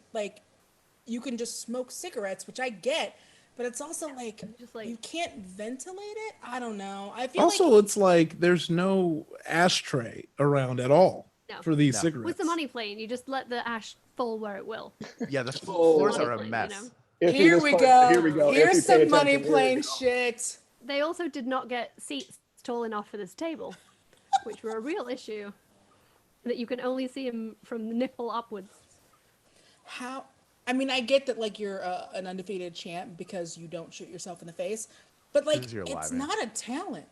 just smoke cigarettes, which I get, but it's also like, Just like- you can't ventilate it. I don't know. I feel Also, like it's like there's no ashtray around at all No. for these No. cigarettes. With the money plane, you just let the ash fall where it will. Yeah, the Oh. floors Money are a plane, mess. you know? If you here miss we part- go. Here we go. If Here's you pay some money attention, here we plane go. shit. They also did not get seats tall enough for this table, which were a real issue. That you can only see him from the nipple upwards. How? I mean, I get that like you're an undefeated champ because you don't shoot yourself in the face, but like Because you're alive, it's man. not a talent.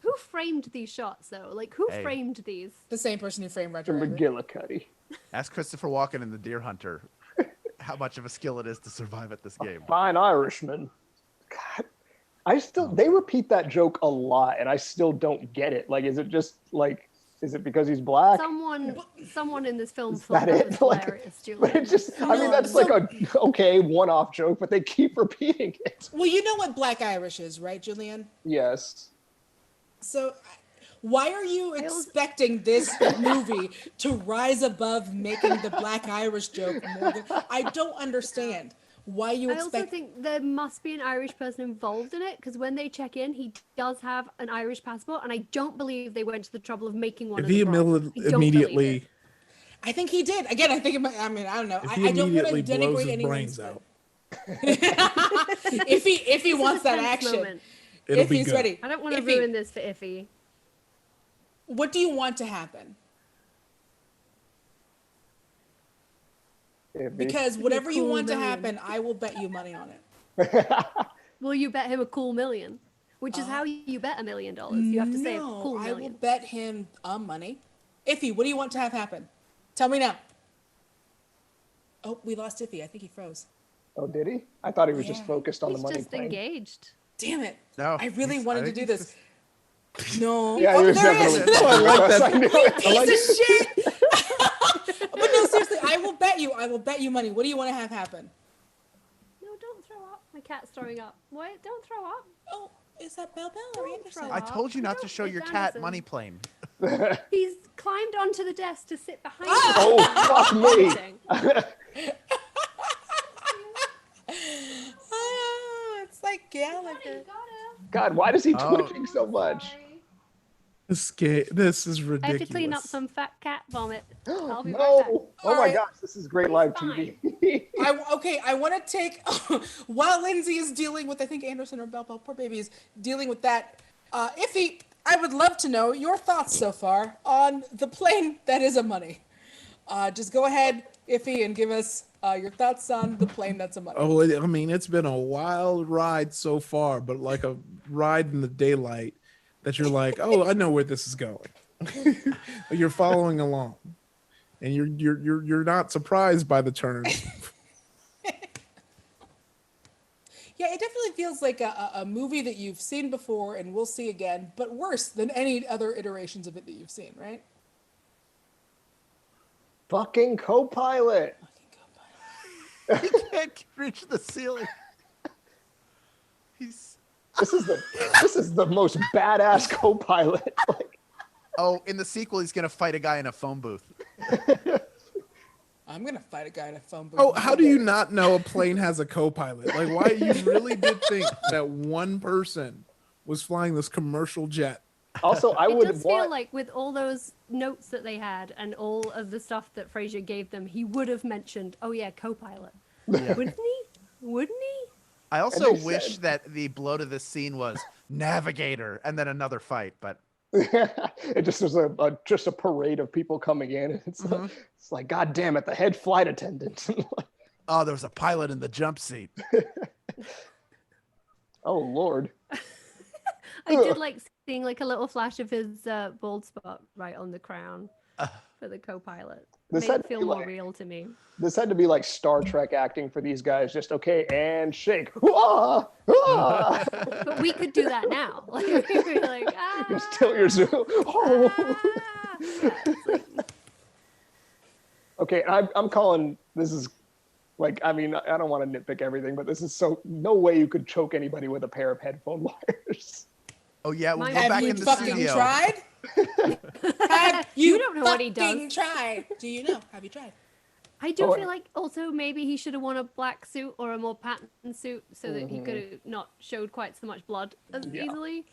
Who framed these shots, though? Like, who Hey. framed these? The same person who framed Roger From Rabbit. McGillicuddy. Ask Christopher Walken in The Deer Hunter how much of a skill it is to survive at this game. Fine Irishman. God, they repeat that joke a lot, and I still don't get it. Like, is it just like, is it because he's black? Someone in this film Is thought that that it? was Like, hilarious, Julian. But it just, I mean, that's like a okay one-off joke, but they keep repeating it. Well, you know what Black Irish is, right, Julian? Yes. So, why are you expecting this movie to rise above making the Black Irish joke more than? I don't understand why you I also expect. think there must be an Irish person involved in it because when they check in, he does have an Irish passport, and I don't believe they went to the trouble of making one. If as he a bra. I don't believe immediately, it. I think he did. Again, I think. I mean, I don't know. if he I don't want to immediately blows denigrate his anyone's. brains out, If he wants that tense action, moment. It'll if be he's good. ready. I don't want to Iffy, ruin this for Iffy. what do you want to happen? Because whatever you cool want to million. happen, I will bet you money on it. Will you bet him a cool million? Which is how you bet $1 million. You have to say a cool I will million. bet him money. Iffy, what do you want to have happen? Tell me now. Oh, we lost Iffy. I think he froze. Oh, did he? I thought he was just Yeah. focused on He's the money just plane. engaged. Damn it. No, I really he's- wanted I to think do he's this. No. Yeah, Oh, he was there he is. definitely. Oh, I like that. I knew it. Piece of shit. But no, seriously, I will bet you. I will bet you money. What do you want to have happen? No, don't throw up. My cat's throwing up. Wait, don't throw up. Oh, is that Bell Bell or Don't Anderson? throw I up. told you not to Don't- show your it's cat Anderson. money plane. He's climbed onto the desk to sit behind Oh, fuck me. Oh, it's like Gallagher. God, why is he Oh. twitching so much? This is I ridiculous. have to clean up some fat cat vomit. I'll be right back. No. Oh my Alright. gosh, this is great live TV. I want to take while Lindsay is dealing with, I think Anderson or Bell Bell, poor baby, is dealing with that. Iffy, I would love to know your thoughts so far on the plane that is a money. Just go ahead, Iffy, and give us your thoughts on the plane that's a money. Oh, I mean, it's been a wild ride so far, but like a ride in the daylight that you're like, oh, I know where this is going. You're following along, and you're not surprised by the turn. Yeah, it definitely feels like a movie that you've seen before and will see again, but worse than any other iterations of it that you've seen, right? Fucking co-pilot. He can't reach the ceiling. He's This is the most badass co-pilot. Like, oh, in the sequel, he's gonna fight a guy in a phone booth. I'm gonna fight a guy in a phone booth. Oh, how do you not know a plane has a co-pilot? Like, why you really did think that one person was flying this commercial jet? also, I It would does want. feel like with all those notes that they had and all of the stuff that Frasier gave them, he would have mentioned, oh yeah, co-pilot. Wouldn't he? Wouldn't he? I also they wish said- that the blow to this scene was navigator and then another fight, but It just was just a parade of people coming in. It's like, God damn it, the head flight attendant. oh, there was a pilot in the jump seat. Oh Lord. I did like seeing like a little flash of his bald spot right on the crown for the co-pilot. This Made had it to feel be more like- real to me. This had to be like Star Trek acting for these guys. Just okay, and shake. Ah, ah. But we could do that now. Like, we were like, ah, Just tilt your zoom. Oh. ah. Yeah, it's like, Okay, I'm calling. This is like, I mean, I don't want to nitpick everything, but this is so no way you could choke anybody with a pair of headphone wires. Oh yeah, we'll Mine- go Have back you in the fucking studio. tried? Have you, don't know what he fucking does. tried? Do you know? Have you tried? I do Oh, feel like also maybe he should have worn a black suit or a more patterned suit so that he could have not showed quite so much blood as Yeah. easily.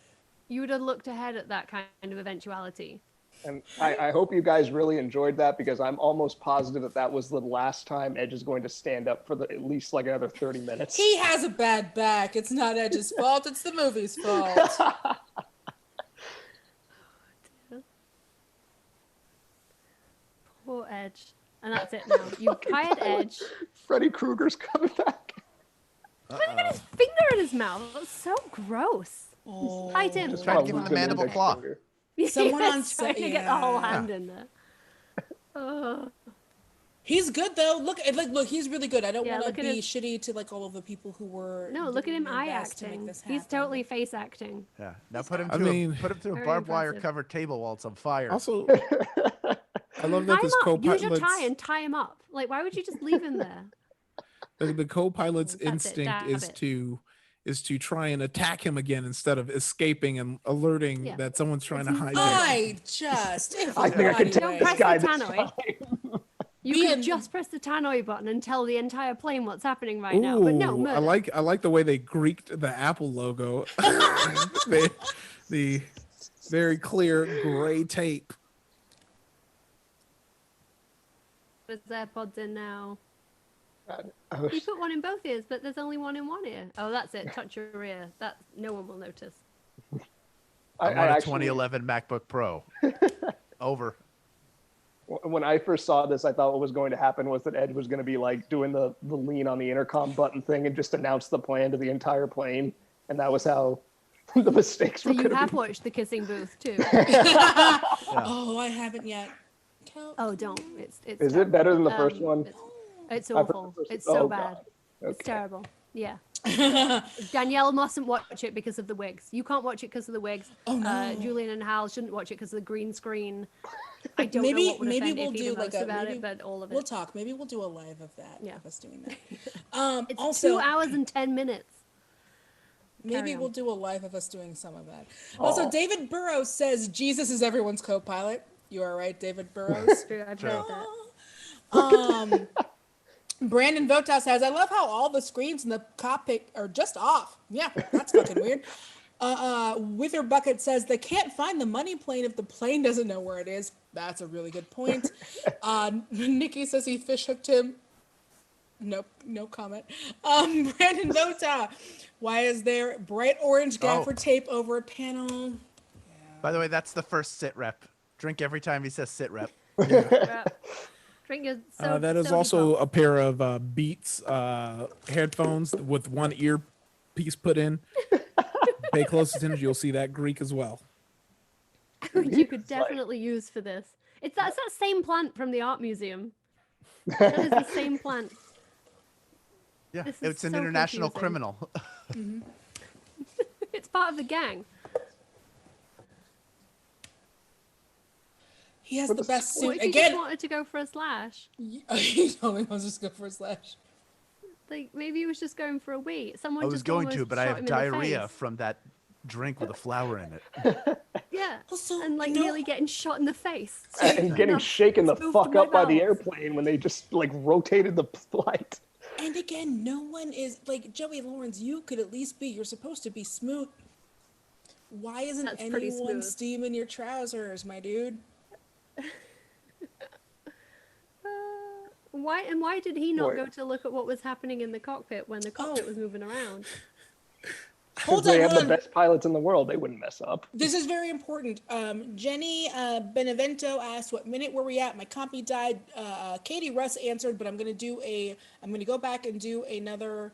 You would have looked ahead at that kind of eventuality. And I hope you guys really enjoyed that because I'm almost positive that that was the last time Edge is going to stand up for at least like another 30 minutes. He has a bad back. It's not Edge's fault. It's the movie's fault. Poor Edge. And that's it now. You hired Edge. Freddy Krueger's coming back. Look at his finger in his mouth. That's so gross. Oh. Hi, Tim. Just Trying to wanna give him lose the an mandible index claw. finger. Someone on Yes, trying set- to get the whole yeah. hand in there. Oh. He's good though. Look, he's really good. I don't Yeah, want to look at be his- shitty to like all of the people who were. No, look at him doing their eye best to make acting. this He's happen. totally face acting. Yeah. Now put him I to mean- put him to a Very barbed wire impressive. covered table while it's on fire. Also, I love Tie that him this up. co-pilot. Use your tie and tie him up. Like, why would you just leave him there? The co-pilot's That's it, instinct dab is it. to try and attack him again instead of escaping and alerting Yeah. that someone's trying to It's hijack. I just. I think I can take Don't this press guy the this tannoy. time. You Me could and- just press the tannoy button and tell the entire plane what's happening right now. But no, Ooh, murder. I like the way they greeked the Apple logo. the very clear gray tape. His AirPods in now. You put one in both ears, but there's only one in one ear. Oh, that's it. Touch your ear. That no one will notice. I want a 2011 MacBook Pro. Over. When I first saw this, I thought what was going to happen was that Ed was going to be like doing the lean on the intercom button thing and just announce the plan to the entire plane. And that was how the mistakes So were you going to have be. watched The Kissing Booth too. Oh, I haven't yet. Oh, don't. It's Is terrible. it better than the first one? It's I've heard the awful. first- It's so oh, bad. God. It's Okay. terrible. Yeah. Danielle mustn't watch it because of the wigs. You can't watch it because of the wigs. Oh, no. Julian and Hal shouldn't watch it because of the green screen. I don't know Maybe what would offend we'll Iffy do the like most a about maybe it, but all of it. we'll talk. Maybe we'll do a live of that. Yeah. Of us doing that. It's also, 2 hours and 10 minutes. maybe Carry we'll on. do a live of us doing some of that. Also, David Burrows says Jesus is everyone's co-pilot. You are right, David Burrows. True, I've heard that. Brandon Votas says, I love how all the screens in the cockpit are just off. Yeah, that's fucking weird. Wither Bucket says they can't find the money plane if the plane doesn't know where it is. That's a really good point. Nikki says he fish hooked him. Nope, no comment. Brandon Vota, why is there bright orange gaffer tape over a panel? By the way, that's the first sit rep. Drink every time he says sit rep. Drink your That is soda also pop. a pair of Beats headphones with one earpiece put in. Pay close attention, you'll see that Greek as well. Which you could definitely use for this. That's that same plant from the art museum. That is the same plant. Yeah, This is it's an so international confusing. criminal. It's part of the gang. He has the best What suit. if you Again, just wanted to go for a slash? he told me I was just going for a slash. Like maybe he was just going for a wee. Someone I was just going to, almost but I shot have him in the diarrhea face. from that drink with a flower in it. Yeah. Also, And like you know- nearly getting shot in the face. And getting shaken the Moved fuck my up by the bowels. airplane when they just like rotated the flight. And again, no one is like Joey Lawrence. You could at least be. You're supposed to be smooth. Why isn't That's pretty anyone smooth. steaming your trousers, my dude? Why did he not Wait. go to look at what was happening in the cockpit when the cockpit was moving around? Hold They on, have hold the on. best pilots in the world. They wouldn't mess up. This is very important. Jenny Benevento asked, "What minute were we at? My compy died." Katie Russ answered, but I'm gonna go back and do another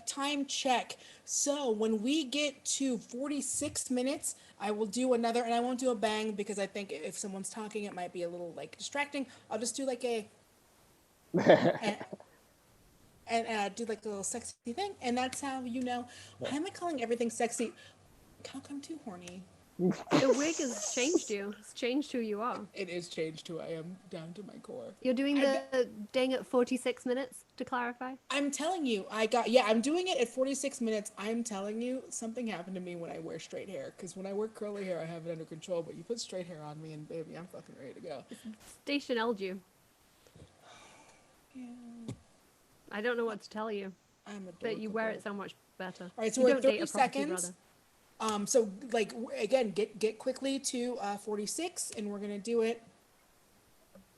time check. So when we get to 46 minutes, I will do another, and I won't do a bang because I think if someone's talking, it might be a little like distracting. I'll just do like a and do like a little sexy thing, and that's how you know. Why am I calling everything sexy? How come too horny? The wig has changed you. It's changed who you are. It is changed who I am down to my core. You're doing the ding at 46 minutes, to clarify. I'm telling you, I'm doing it at 46 minutes. I'm telling you, something happened to me when I wear straight hair. Because when I wear curly hair, I have it under control. But you put straight hair on me, and baby, I'm fucking ready to go. Station you. Yeah, I don't know what to tell you, I'm adorable. but you wear it so much better. All right, so You we're don't at date 30 a property seconds. brother. So like again, get quickly to 46, and we're gonna do it.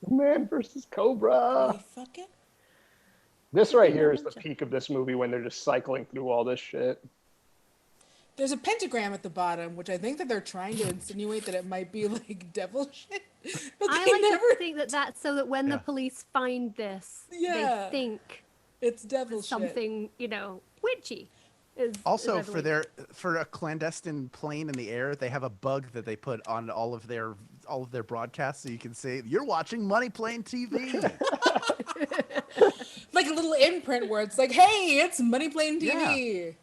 Man versus Cobra. Holy fuck it. This right here is the peak of this movie when they're just cycling through all this shit. There's a pentagram at the bottom, which I think that they're trying to insinuate that it might be like devil shit. But I they like never. to think that that's so that when the Yeah. police find this, Yeah. they think It's devil shit. something, witchy. Is Also, I believe. for a clandestine plane in the air, they have a bug that they put on all of their broadcasts, so you can say you're watching Money Plane TV. Like a little imprint where it's like, hey, it's Money Plane TV.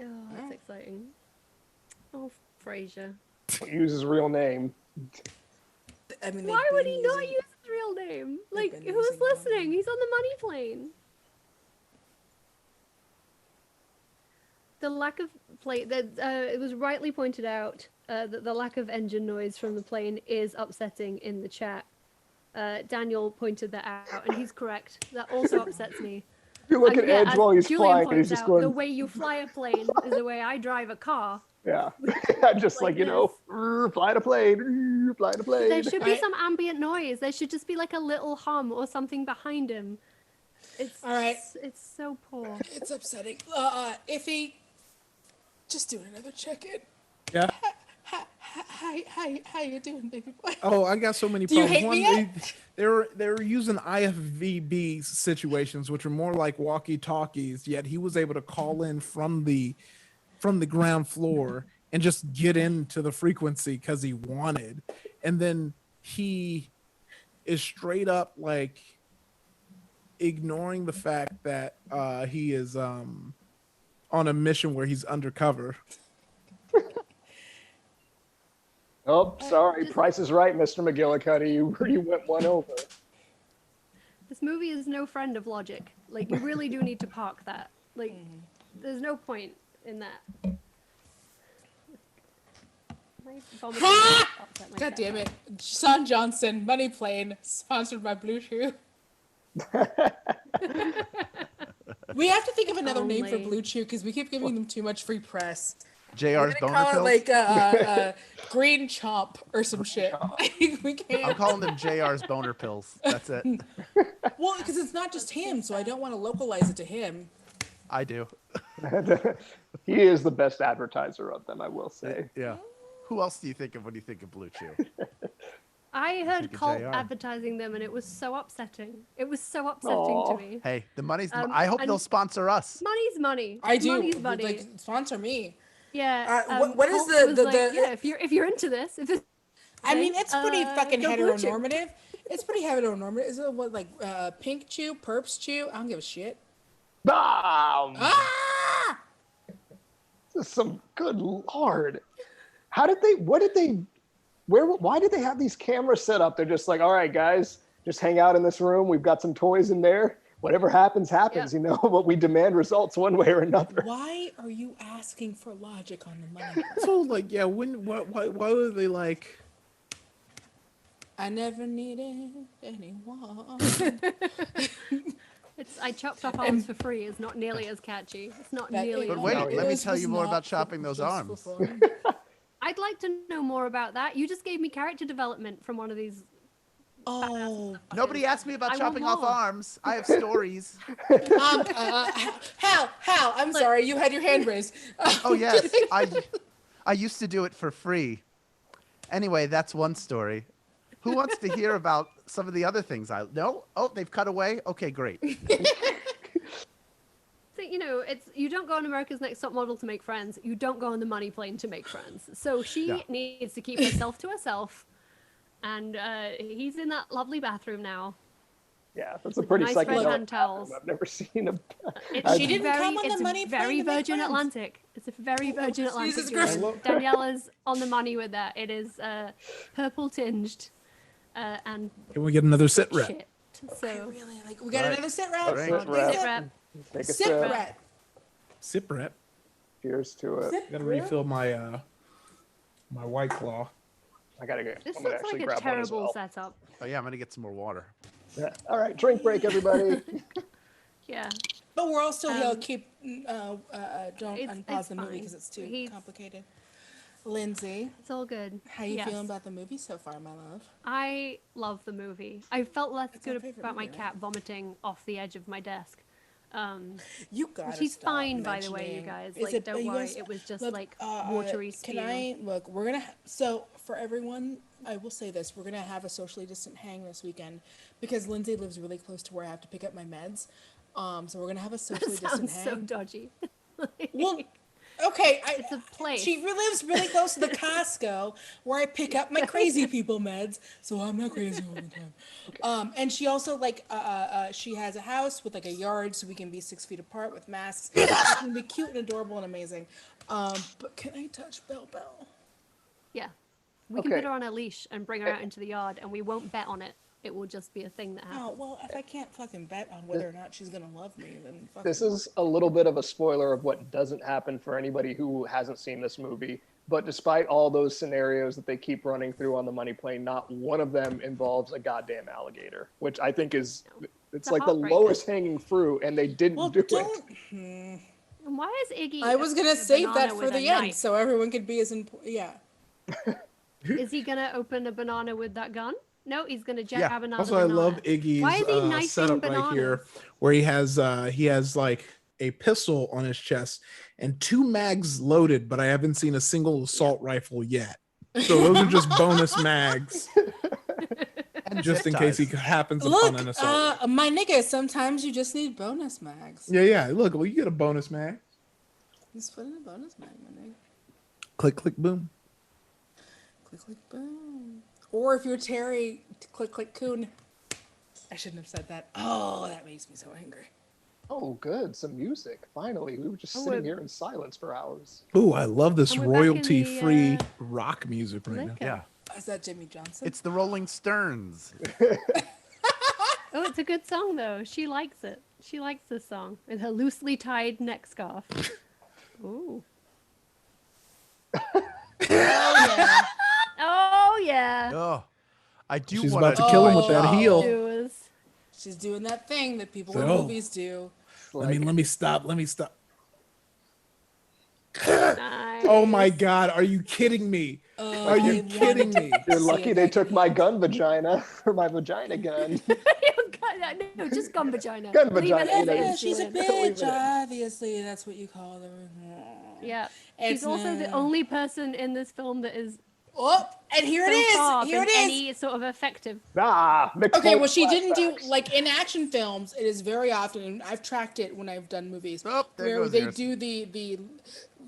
Oh, that's exciting. Oh, Frasier. Use his real name. I mean, Why they've would been he not using- use his real name? Like, been who's using that. listening? He's on the money plane. The lack of plane, it was rightly pointed out that the lack of engine noise from the plane is upsetting in the chat. Daniel pointed that out, and he's correct. That also upsets me. If you look And at yeah, Edge as while he's Julian flying, and he's points just out, going, the way you fly a plane is the way I drive a car. yeah. Just like like, this. fly a plane. flying a plane. There should be some ambient noise. There should just be like a little hum or something behind him. It's All right. It's so poor. It's upsetting. Iffy, just doing another check-in. Yeah. How you doing, baby boy? Oh, I got so many Do you problems. hate me yet? They were using IFVB situations, which are more like walkie-talkies. Yet he was able to call in from the ground floor and just get into the frequency because he wanted. And then he is straight up like ignoring the fact that he is on a mission where he's undercover. Oh, sorry. Price is right, Mr. McGillicuddy. You went one over. This movie is no friend of logic. Like, you really do need to park that. Like, there's no point in that. My vomiting upset my God cat. damn it. Sean Johnson, Money Plane, sponsored by Blue Chew. We have to think of another name for Only. Blue Chew because we keep giving them too much free press. JR's We're boner gonna call pills. it like Green Chomp or some shit. We I'm can't. calling them JR's boner pills. That's it. Well, because it's not just him, so I don't want to localize it to him. I do. He is the best advertiser of them, I will say. Yeah. Who else do you think of when you think of Blue Chew? I heard Think of Cult JR. advertising them, and it was so upsetting. It was so upsetting Aw. to me. Hey, the money's. I I hope they'll sponsor us. Money's money. I do. Money's money. Like, sponsor me. Yeah. what is Cult the- was the- yeah, if you're into this, if it's I mean, it's pretty fucking go Blue Chew. heteronormative. It's pretty heteronormative. Is it what, like, Pink Chew, Perps Chew? I don't give a shit. Bam! Ah! This is some good lord. Why did they have these cameras set up? They're just like, all right, guys, just hang out in this room. We've got some toys in there. Whatever happens, happens, Yeah. you know, but we demand results one way or another. Why are you asking for logic on the money? So like, yeah, why were they like? I never needed anyone. I chopped off arms for free is not nearly as catchy. It's not nearly. But as wait, catchy. let me tell you more about chopping those arms. I'd like to know more about that. You just gave me character development from one of these. Oh, Nobody asked me about I want chopping off more. arms. I have stories. Hal, I'm sorry, you had your hand raised. Oh yes, I used to do it for free. Anyway, that's one story. Who wants to hear about some of the other things I no? Oh, they've cut away. Okay, great. So, you know, it's you don't go on America's Next Top Model to make friends. You don't go on the money plane to make friends. So she Yeah. needs to keep herself to herself. And he's in that lovely bathroom now. Yeah, that's a pretty Nice red psychedelic hand towels. bathroom. I've never seen a. She didn't come on the money plane very to make Virgin friends. Atlantic. It's a very Virgin Atlantic. Jesus dream. Christ. Daniela's on the money with that. It is purple tinged and Can we get another sit rep? shit. So Really, like, we got Right. another sit rep. Right. Sit sit rep. rep. Take a Sit sip. rep. Sip rep. Cheers to it. Sit Gotta rep. refill my my White Claw. I gotta get. This I'm gonna looks actually like a grab one as terrible well. setup. Oh yeah, I'm gonna get some more water. Yeah. All right, drink break, everybody. Yeah. But we're all still here. Um, Keep don't it's unpause the movie fine. because it's too He's- complicated. Lindsay, It's all good. how you Yes. feeling about the movie so far, my love? I love the movie. I felt less It's our good favorite about my movie, right? cat vomiting off the edge of my desk. You got. She's fine, by the way, you guys. Like, don't worry. It was just like watery spew. Can I look? We're gonna. So for everyone, I will say this: we're gonna have a socially distant hang this weekend because Lindsay lives really close to where I have to pick up my meds. So we're gonna have a socially That distant sounds so hang. dodgy. Well, okay. It's a place. She lives really close to the Costco where I pick up my crazy people meds, so I'm not crazy all the time. And she also she has a house with like a yard, so we can be 6 feet apart with masks. It can be cute and adorable and amazing. But can I touch Belle Belle? Yeah. We can Okay. put her on a leash and bring her out into the yard, and we won't bet on it. It will just be a thing that happens. Oh well, if I can't fucking bet on whether or not she's gonna love me, then fuck This it. is a little bit of a spoiler of what doesn't happen for anybody who hasn't seen this movie. But despite all those scenarios that they keep running through on the money plane, not one of them involves a goddamn alligator, which I think is it's a like the heartbreaker. lowest hanging fruit, and they didn't Well, do it. don't. And why is Iggy? I was gonna a save that banana for with a the end, knife? so everyone could be as important. Yeah. Is he gonna open a banana with that gun? No, he's gonna jab Yeah. another Also, I banana. love Iggy's Why is he knifing setup bananas? right here, where he has like a pistol on his chest and 2 mags loaded, but I haven't seen a single assault rifle yet. So those are just bonus mags, And just zip in case he ties. happens Look, upon an assault. rifle. my nigga, sometimes you just need bonus mags. Yeah. Look, well, you get a bonus mag. Just put in a bonus mag, my nigga. Click, click, boom. Click, click, boom. Or if you're Terry, click, click, coon. I shouldn't have said that. Oh, that makes me so angry. Oh, good. Some music. Finally. We were just Oh, sitting we're- here in silence for hours. Ooh, I love this And we're back in royalty-free the, rock music right now. liquor. Yeah. Is that Jimmy Johnson? It's the Rolling Stones. Oh, it's a good song though. She likes it. She likes this song with her loosely tied neck scarf. Ooh. Oh, yeah. Oh yeah. Oh, I do She's want about to kill him with that Oh. heel. Doers. She's doing that thing that people So- in movies do. Let me stop. Nice. Oh my God, are you kidding me? Are you kidding me? You're See lucky it they back took in my the- gun vagina or my vagina gun. No, just gun vagina. Gun Leave vagina, it you know, as Yeah, is, she's a Julian. Leave bitch. it in. Obviously, that's what you call her. Yeah. It's She's also the not- only person in this film that is Oh, and here so it far is. Here been it is. any sort of effective. Okay, well, she didn't do flashbacks. like in action films. It is very often, and I've tracked it when I've done movies Oh, there where goes they yours. do the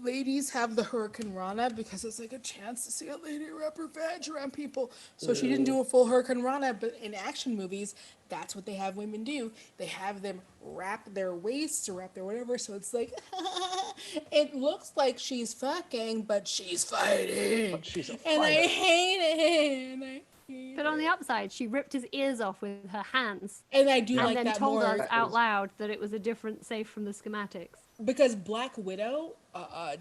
ladies have the Hurricane Rana because it's like a chance to see a lady wrap her vag around people. So she didn't do a full Hurricane Rana, but in action movies, that's what they have women do. They have them wrap their waists or wrap their whatever. So it's like it looks like she's fucking, but she's fighting. But she's a And I fighter. hate it. And I hate But on the upside, she ripped his ears off with her hands And I do and like then that told more us out loud that it was a different safe from the schematics. because Black Widow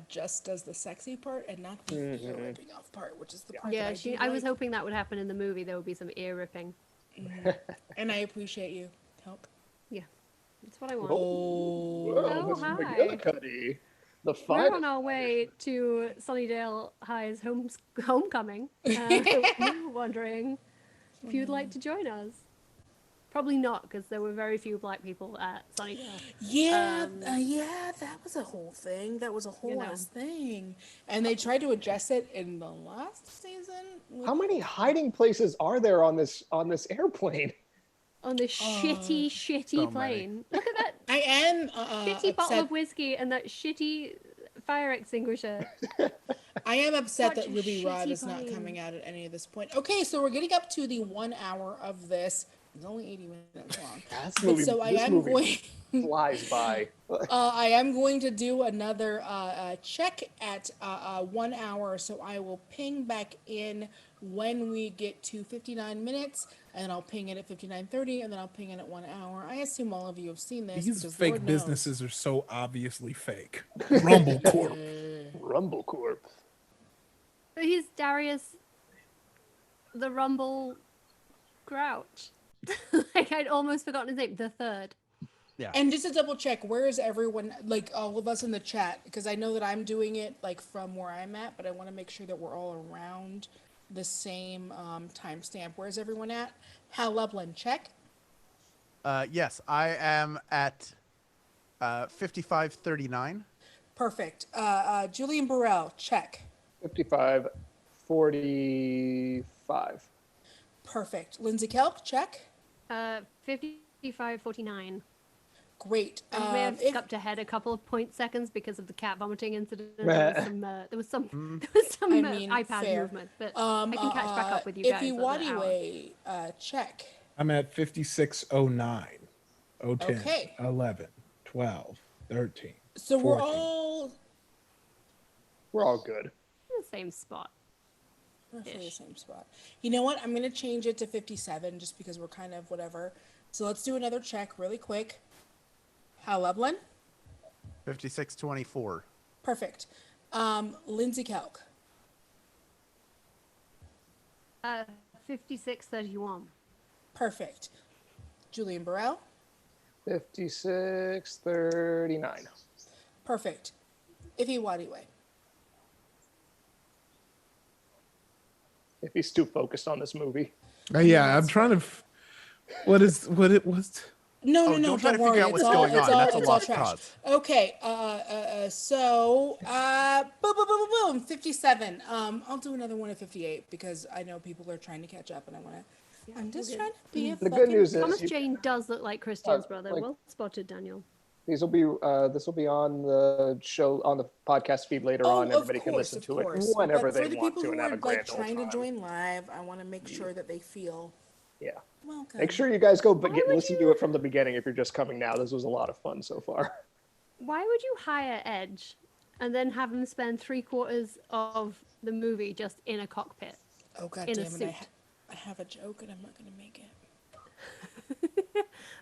just does the sexy part and not the ear ripping off part, which is the part Yeah, that I do I was like. hoping that would happen in the movie. There would be some ear ripping. And I appreciate you. Help. Yeah, that's what I want. Oh, Whoa, Miss hi. McGillicuddy. The We're fun. on our way to Sunnydale High's homecoming. We were wondering if you'd like to join us. Probably not, because there were very few black people at Sunnydale. yeah, yeah, that was a whole thing. That was a whole know. ass thing. And they tried to address it in the last season. How many hiding places are there on this airplane? On this shitty so many. plane. Look at that I am shitty bottle upset. of whiskey and that shitty fire extinguisher. I am upset Such that a Ruby Rod shitty is not plane. coming out at any of this point. Okay, so we're getting up to the 1 hour of this. It's only 80 minutes long. This But movie, so I this am movie going. flies by. I am going to do another check at 1 hour, so I will ping back in when we get to 59 minutes, and then I'll ping in at 59:30, and then I'll ping in at 1 hour. I assume all of you have seen this. These because fake Lord knows. businesses are so obviously fake. Rumble Corp. Rumble Corp. But he's Darius the Rumble Grouch. Like, I'd almost forgotten his name. The third. Yeah. And just to double check, where is everyone, like all of us in the chat? Because I know that I'm doing it like from where I'm at, but I want to make sure that we're all around the same timestamp. Where's everyone at? Hal Lublin, check. Yes, I am at 55:39. Perfect. Julian Burrell, check. 55, 45. Perfect. Lindsay Kelk, check. 55:49. Great. I may have if- skipped ahead a couple of point seconds because of the cat vomiting incident. There was some I mean, iPad fair. movement, but I can catch back up with you guys. If you on the hour. Wadiway, check. I'm at 5609, 010, Okay. 11, 12, 13. So we're 14. all We're all good. In the same spot. roughly the same spot. You know what? I'm going to change it to 57 just because we're kind of whatever. So let's do another check really quick. Hal Lublin? 56:24. Perfect. Lindsay Kelk? 56:31. Perfect. Julian Burrell? 56, 39. Perfect. Ify Wadiway? if he's too focused on this movie. Yeah, I'm trying to. What it was? No, don't try to worry. figure out what's going on. That's a lost cause. Okay, so, boom, boom, boom, boom, boom, 57. I'll do another one at 58 because I know people are trying to catch up and I want to. I'm just trying to be a The good news is Thomas Jane does look like Christian's brother. like- Well spotted, Daniel. this will be on the show on the podcast feed later on. Everybody can listen to it whenever they want to and have a grand old trying to time. join live, I want to make sure that they feel Yeah. welcome. Make sure you guys go would listen to it from the beginning if you're just coming now. This was a lot of fun so far. Why would you hire Edge and then have him spend 3/4 of the movie just in a cockpit? Oh god in damn a it! suit. I have a joke and I'm not gonna make it.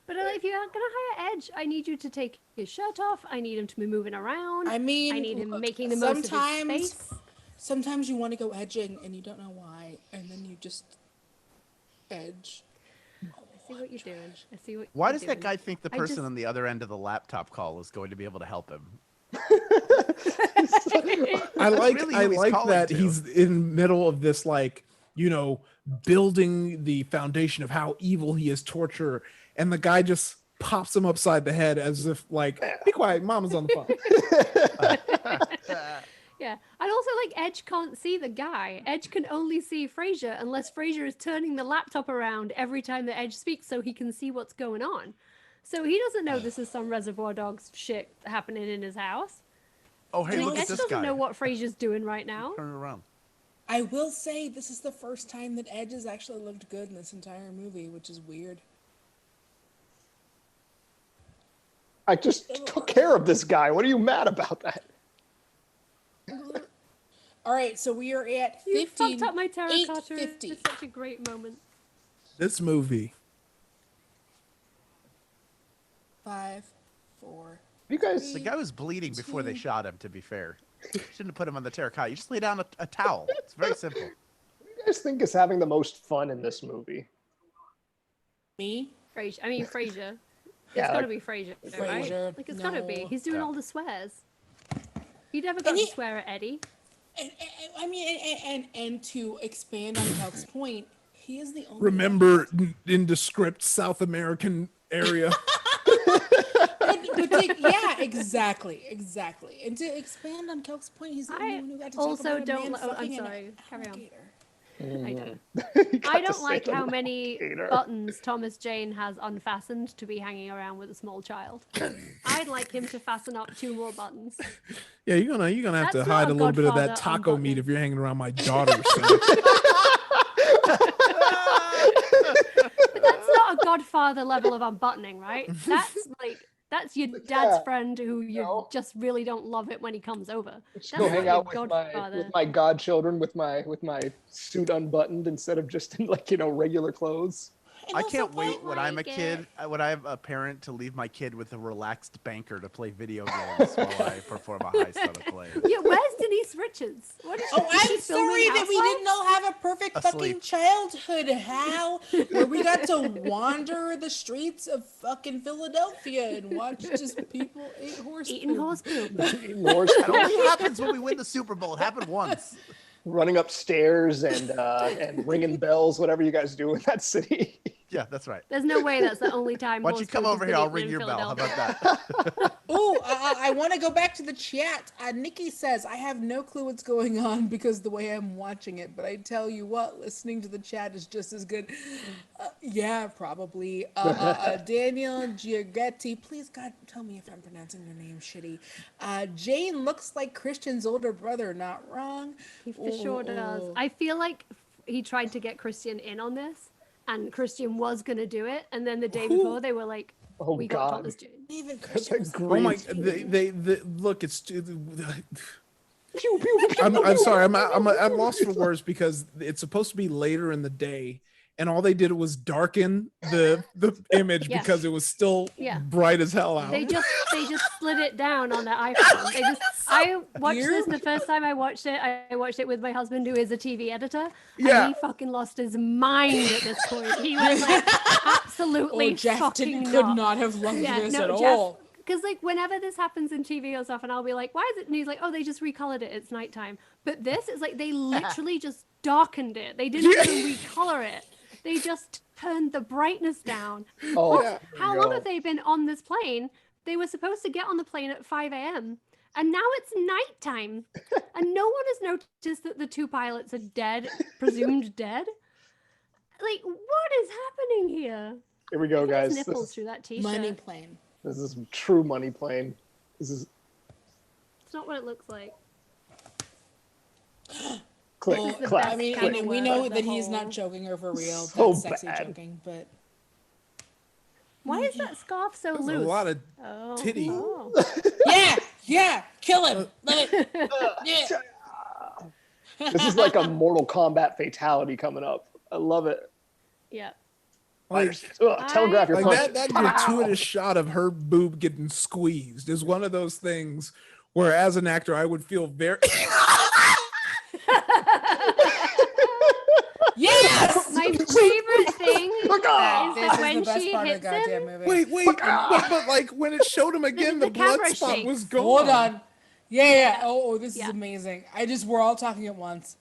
But if you're gonna hire Edge, I need you to take his shirt off. I need him to be moving around. I mean, I need him look, making the most of his sometimes- space. Sometimes you want to go edging and you don't know why, and then you just edge. I see what you're doing. I see what. Why you're does that doing. guy think the I person just- on the other end of the laptop call is going to be able to help him? I like really who he's that calling to. he's in the middle of this, like, building the foundation of how evil he is, torture, and the guy just pops him upside the head as if like, be quiet, mama's on the phone. Yeah, and also like Edge can't see the guy. Edge can only see Frasier unless Frasier is turning the laptop around every time that Edge speaks, so he can see what's going on. So he doesn't know this is some Reservoir Dogs shit happening in his house. Oh, hey, look Edge at this doesn't guy. know what Frasier's doing right now. Turn it around. I will say this is the first time that Edge has actually looked good in this entire movie, which is weird. I just took care of this guy. What are you mad about that? All right, so we are at 50. You fucked up my terracotta. 850. It's such a great moment. This movie. 5, 4. You guys, The guy was bleeding before they shot him, to be fair. You shouldn't have put him on the terracotta. You just lay down a towel. It's very simple. you guys think is having the most fun in this movie? Me? Frasier. Yeah, It's gotta like- be Frasier, right? Frasier, Like it's gotta be. no. He's doing Yeah. all the swears. He never got to swear at Eddie. And to expand on Calc's point, he is the only Remember nondescript South American area. yeah, exactly. And to expand on Calc's point, he's the only I one who got to also talk about don't a man li- oh, I'm fucking an sorry, carry on. alligator. I don't. You got I to don't say like how it. many Alligator. buttons Thomas Jane has unfastened to be hanging around with a small child. I'd like him to fasten up 2 more buttons. Yeah, you're gonna have to That's hide not a a little bit of that Godfather taco meat unbuttoning. if you're hanging around my daughter. So. But that's not a Godfather level of unbuttoning, right? That's your dad's friend who you No. just really don't love it when he comes over. Just That's go not hang your out with my godchildren with my suit unbuttoned instead of just in regular clothes. And I also, can't wait when I'm a like kid, when I have a parent, to leave my kid with a relaxed banker to play video games while I perform a heist on a plane. Yeah, where's Denise Richards? What is she, Oh, is she I'm filming sorry that we Housewives? didn't all have a perfect fucking Asleep. childhood, Hal, where we got to wander the streets of fucking Philadelphia and watch just people eat horse Eating poop. horse poop. It only happens when we win the Super Bowl. It happened once. Running upstairs and ringing bells, whatever you guys do in that city. Yeah, that's right. There's no way that's the only time. Why don't you horse come poop over has here? been I'll ring eaten your in bell. How Philadelphia. about that? Ooh, I want to go back to the chat. Nikki says, I have no clue what's going on because the way I'm watching it, but I tell you what, listening to the chat is just as good. Yeah, probably. Daniel Giorgetti, please, God, tell me if I'm pronouncing your name shitty. Jane looks like Christian's older brother, not wrong. He for sure does. Ooh. I feel like he tried to get Christian in on this, and Christian was gonna do it, and then the day before they were like, Oh, "We got God. Thomas Jane." Even That's Christian a was Oh my! great. They look. It's. Pew, pew, pew, I'm sorry. I'm lost for words because it's supposed to be later in the day, and all they did was darken the image Yeah. because it was still Yeah. bright as hell out. They just slid it down on their iPhone. I watched this the first time I watched it. I watched it with my husband, who is a TV editor. Yeah. And he fucking lost his mind at this point. He was like, absolutely Jeff fucking could not. not have loved Yeah, this no, at Jeff, all. because like whenever this happens in TV or stuff, and I'll be like, why is it? And he's like, oh, they just recolored it. It's nighttime. But this is like they literally just darkened it. They didn't even recolor it. They just turned the brightness down. Oh, Plus, how long have they been on this plane? They were supposed to get on the plane at 5 a.m. and now it's nighttime, and no one has noticed that the 2 pilots are dead, presumed dead. Like, what is happening here? Here we go, Look at his guys. nipples through that t-shirt. Money plane. This is true money plane. This is It's not what it looks like. click, Well, clap. I mean, click. and we know The that he's whole- not joking or for real. So That's sexy bad. joking, but Why is that scarf so There's loose? a lot of Oh. titty. Oh. yeah, kill him. Let it. Yeah. This is like a Mortal Kombat fatality coming up. I love it. Yeah. Like, Telegraph your like punch. that gratuitous shot of her boob getting squeezed is one of those things where, as an actor, I would feel very. Yes. My favorite thing Look out! is This that is when the best she part of hits the goddamn him, movie. Wait, but like when it showed him again, The the blood camera spot shakes. was gone. Hold on. Yeah. Oh, this is Yeah. amazing. We're all talking at once.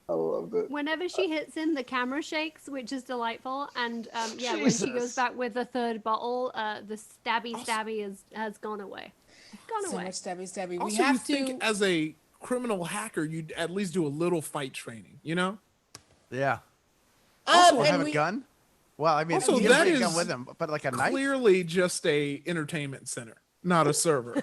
I love it. whenever she hits him, the camera shakes, which is delightful. And yeah, when she goes Jesus. back with the 3rd bottle, the stabby has gone away. Gone So away. much stabby. We Also, you have think to. as a criminal hacker, you'd at least do a little fight training, you know? Yeah. Also, and have we- a gun? Well, I mean, Also, he didn't that bring a gun is with him, but like a knife? Clearly, just a entertainment center, not a server.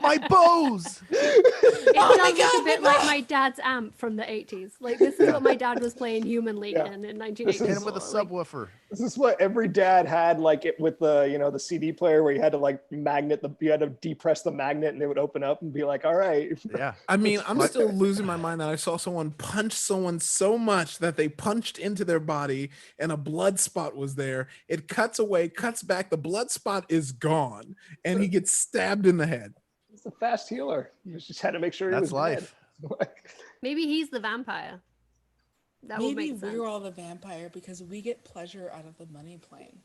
My bows! It Oh my does look God, a bit my like my dad's amp from the 80s. Like, this is what my dad was playing Human League Yeah. in This Hit 1984. him with a Like, subwoofer. This is what every dad had, like it with the the CD player where you had to like you had to depress the magnet and it would open up and be like, all right. Yeah. I mean, I'm still losing my mind that I saw someone punch someone so much that they punched into their body and a blood spot was there. It cuts away, cuts back, the blood spot is gone, and he gets stabbed in the head. It's a fast healer. You just had to make sure he That's was life. dead. maybe he's the vampire. That would Maybe make sense. we're all the vampire because we get pleasure out of the money plane.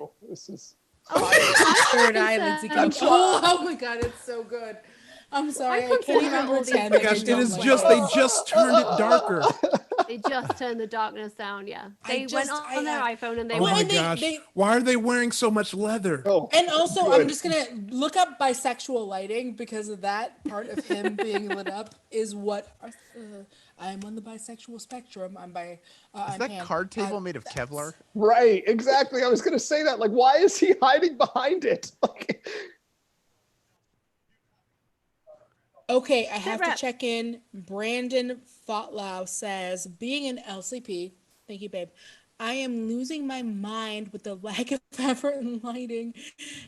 Oh, this is Third eye, Lindsay. Oh my god, it's so good. I'm sorry, I can't consider even all these pretend. Oh that my I gosh, it don't is like just it. they just turned it darker. They just turned the darkness down, yeah. They went I on their have- iPhone and they Oh Well, my went, and gosh. they- Why are they wearing so much leather? oh. And also, Good. I'm just gonna look up bisexual lighting because of that part of him being lit up is what I'm on the bisexual spectrum. I'm Is I'm that pan. card table made of Kevlar? Right, exactly. I was gonna say that. Like, why is he hiding behind it? Like, Okay, I have to rep. check in. Brandon Thotlow says, being an LCP, thank you, babe. I am losing my mind with the lack of effort and lighting.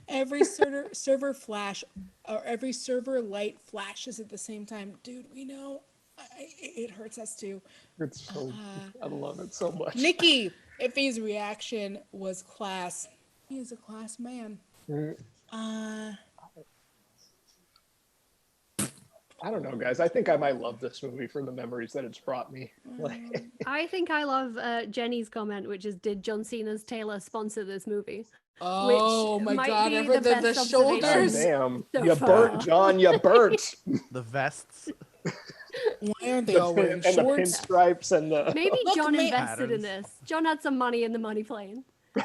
Every server flash or every server light flashes at the same time. Dude, we know. It hurts us too. it's so I love it so much. Nikki, if his reaction was class, he is a class man. I don't know, guys. I think I might love this movie for the memories that it's brought me. Like, I think I love Jenny's comment, which is, did John Cena's Taylor sponsor this movie? Oh my might god, be I've heard the the best shoulders. observation. damn, So you far. burnt, John. You burnt. The vests? Why aren't they all wearing And the shorts? pinstripes and the. Maybe Look, John man. invested in Patterns. this. John had some money in the money plane.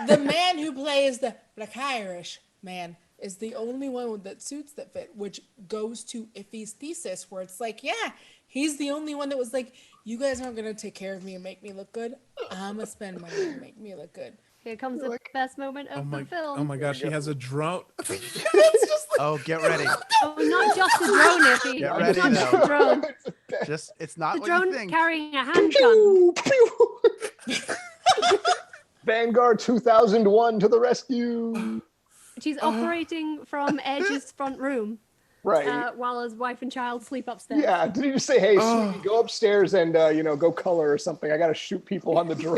The man who plays the Black Irish man is the only one with that suits that fit, which goes to Iffy's thesis, where it's like, yeah, he's the only one that was like, you guys aren't gonna take care of me and make me look good. I'm gonna spend money and make me look good. Here comes the best moment of the film. Oh my gosh, he has a drone. Oh, get ready. Oh, not just the drone, Iffy. Get It's ready, not just though. the drone. It's not The what you drone think. carrying a handgun. Pew, pew. Vanguard 2001 to the rescue. She's operating from Edge's front room Right. while his wife and child sleep upstairs. Yeah. Did he just say, "Hey, sweetie, go upstairs and go color or something"? I gotta shoot people on the drone.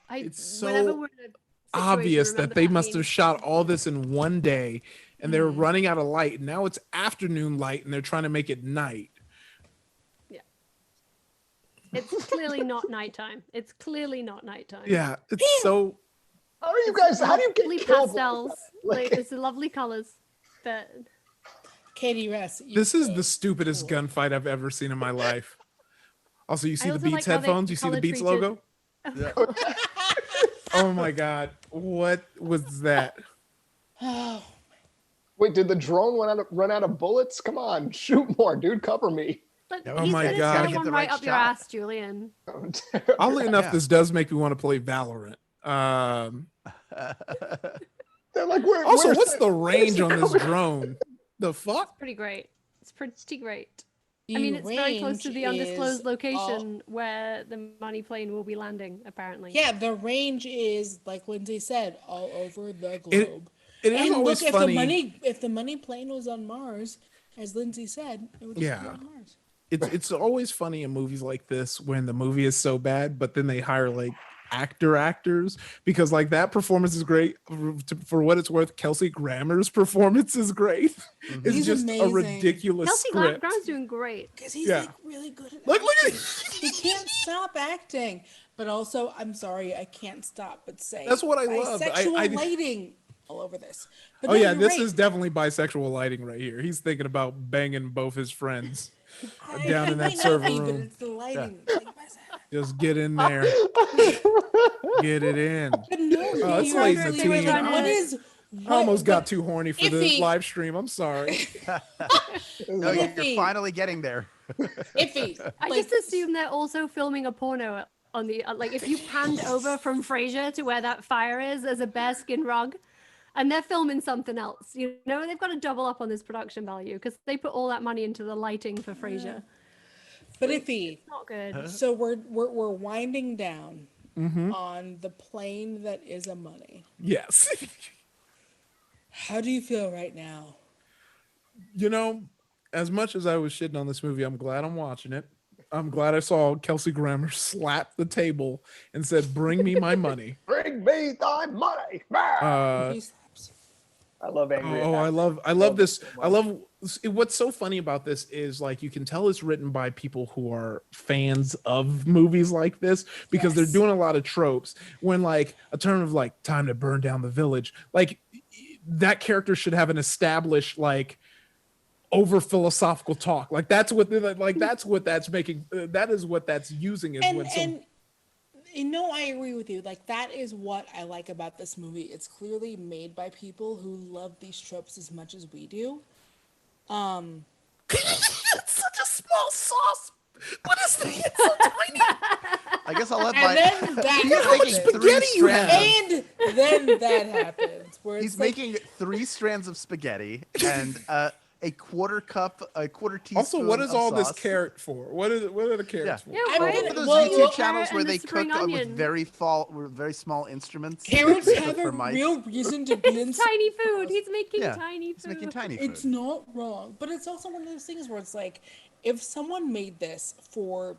It's whenever so we're in a situation, obvious remember that they that must meme. have shot all this in one day and they were running out of light. Now it's afternoon light and they're trying to make it night. It's clearly not nighttime. It's clearly not nighttime. Yeah, it's so How are you guys? How do you Lovely get killed? pastels. Like it's lovely colors. But Katie Rest. This is the stupidest gunfight I've ever seen in my life. Also, you see the also Beats like how they headphones? You see the color Beats treated- logo? Oh my god. What was that? Oh, Wait, did the drone run out of bullets? Come on, shoot more, dude. Cover me. But Oh he's my gonna God. throw Gotta get one the right right up your shot. ass, Julian. Oddly enough, Yeah. this does make me want to play Valorant. They're like, where's What's the range on this drone? The fuck? Pretty great. It's pretty great. I mean, it's very close to the undisclosed location where the money plane will be landing, apparently. Yeah, the range is, like Lindsay said, all over the globe. It is And always look, funny. if the money plane was on Mars, as Lindsay said, it would just be Yeah. on Mars. It's always funny in movies like this when the movie is so bad, but then they hire like actors because like that performance is great. For what it's worth, Kelsey Grammer's performance is great. It's He's just a amazing. ridiculous Kelsey script. Grammer's doing great. Because he's Yeah. like really good at Look acting. at He can't stop acting. But also, I'm sorry, I can't stop but say That's what I love. bisexual lighting all over this. But Oh no, yeah, you're this right. is definitely bisexual lighting right here. He's thinking about banging both his friends. down in that might not server be, But room. it's the lighting. Like, Just get in there. Get it in. but no, Oh, it's you're late in the absolutely right. teen. Like, what is? I almost got but too horny for if the he- live stream. I'm sorry. No, you're Iffy. finally getting there. iffy. I Like, just assume they're also filming a porno on the like if you panned over from Frasier to where that fire is, there's a bearskin rug, and they're filming something else. You know, they've got to double up on this production value because they put all that money into the lighting for Frasier. but iffy. Not good. So we're winding down Mm-hmm. on the plane that is a money. Yes. How do you feel right now? You know, as much as I was shitting on this movie, I'm glad I'm watching it. I'm glad I saw Kelsey Grammer slap the table and said, "Bring me my money." Bring me thy money. He slaps. I love angry. Oh, I actors. love this. it so I much. love what's so funny about this is like you can tell it's written by people who are fans of movies like this because they're Yes. doing a lot of tropes. When like a term of like time to burn down the village, like that character should have an established like over philosophical talk. Like that's what that's making. That is what that's using is when some. And you know, I agree with you. Like that is what I like about this movie. It's clearly made by people who love these tropes as much as we do. It's such a small sauce. What is this? It's so tiny. I guess I'll let And my. then that He's how much making happens. three spaghetti you have? strands. And then that happens. Where He's it's like, making 3 strands of spaghetti and a quarter teaspoon. Also, what is of all this sauce. carrot for? What are the carrots for? Yeah, I'm why gonna- did- For those Well, YouTube well, channels carrot where and they the spring cook with onion. very small instruments. carrots have for a mice. real reason to be in. Tiny food. He's making Yeah, tiny He's food. making tiny It's food. not wrong, but it's also one of those things where it's like, if someone made this for,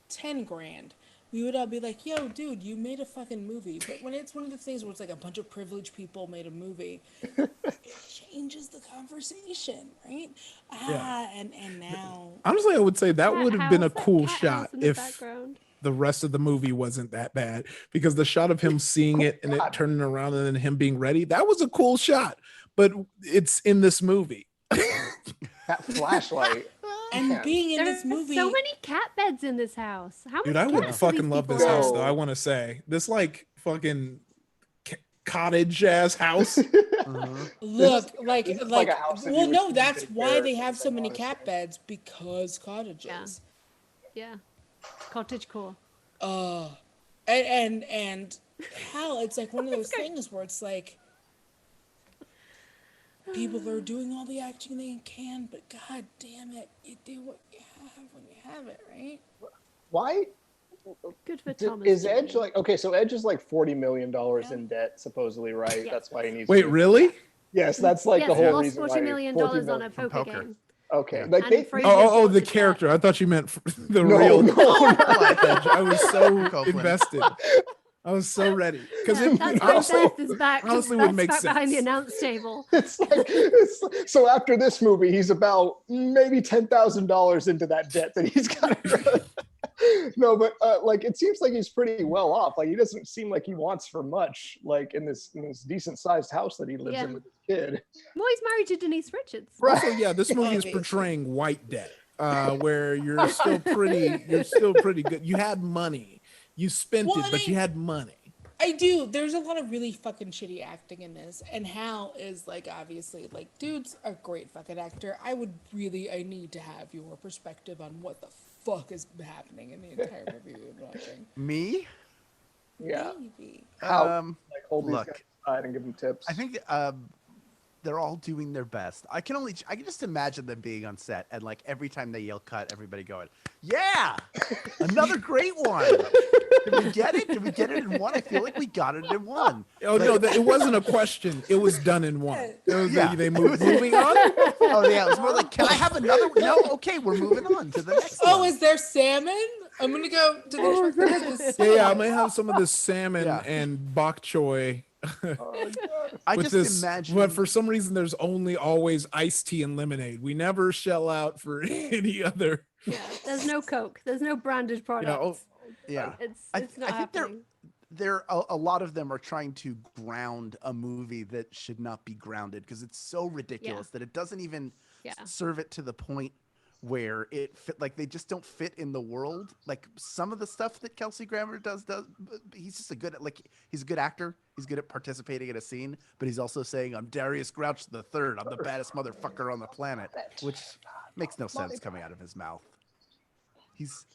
10 grand, we would all be like, yo, dude, you made a fucking movie. But when it's one of the things where it's like a bunch of privileged people made a movie, it changes the conversation, right? And now. Honestly, I would say that Cat would have been a house, that cool cat shot house in the if background. the rest of the movie wasn't that bad. Because the shot of him seeing it and it turning around and then him being ready, that was a cool shot. But it's in this movie. That flashlight. And Yeah. being in There's this movie. so many cat beds in this house. How Dude, many I would cats do fucking these love this people house have? though. I want to say this like fucking cottage ass house. Look, like, this is like a house that you well, would no, take that's care why of they have so something, many honestly. cat beds, because cottages. Yeah. Cottage core. And hell, it's like one of those things where it's like people are doing all the acting they can, but god damn it, you do what you have when you have it, right? Why Good for Thomas. is Jane. Edge like? Okay, so Edge is like $40 million in debt, supposedly, right? Yes. That's why he needs. Wait, to- really? Yes, that's like Yes, the he whole lost reason. $40 why million 40 on million. a From poker poker. game. Okay, Yeah. like And they. Fraser Oh, bought the cat. character. I thought you meant the No, real no, Edge. I was so Copeland. invested. I was so ready because Yeah, that's why Beth is back. honestly Beth's would make back behind the sense. announce table. So after this movie, he's about maybe $10,000 into that debt that he's got. No, but like it seems like he's pretty well off. Like he doesn't seem like he wants for much. Like in this decent sized house that he lives Yeah. in with his kid. Well, he's married to Denise Richards. Also, yeah, this movie is Obviously. portraying white debt, where you're still pretty good. You had money, you spent Well, it, and but you had money. I do. There's a lot of really fucking shitty acting in this, and Hal is like obviously like, dude's a great fucking actor. I need to have your perspective on what the fuck is happening in the entire movie we've been watching. Me? Yeah. Maybe. How like hold these look, guys aside and give them tips. I think they're all doing their best. I can just imagine them being on set and like every time they yell cut, everybody going, "Yeah, another great one." Did we get it? Did we get it in one? I feel like we got it in one. Oh no, it wasn't a question. It was done in one. It was Yeah. moving on. Oh yeah, it was more like, "Can I have another?" No, okay, we're moving on to the next Oh, one. is there salmon? I'm gonna go to the. Yeah, I may have some of this salmon Yeah. and bok choy. I with just this, imagine. but for some reason, there's only always iced tea and lemonade. We never shell out for any other. Yeah, there's no Coke. There's no branded products. yeah, It's not I think happening. a lot of them are trying to ground a movie that should not be grounded because it's so ridiculous that it doesn't even Yeah. serve it to the point where it fit. Like they just don't fit in the world. Like some of the stuff that Kelsey Grammer does, but he's just he's a good actor. He's good at participating in a scene, but he's also saying, "I'm Darius Grouch the Third. I'm the baddest motherfucker on the planet," which makes no sense coming out of his mouth.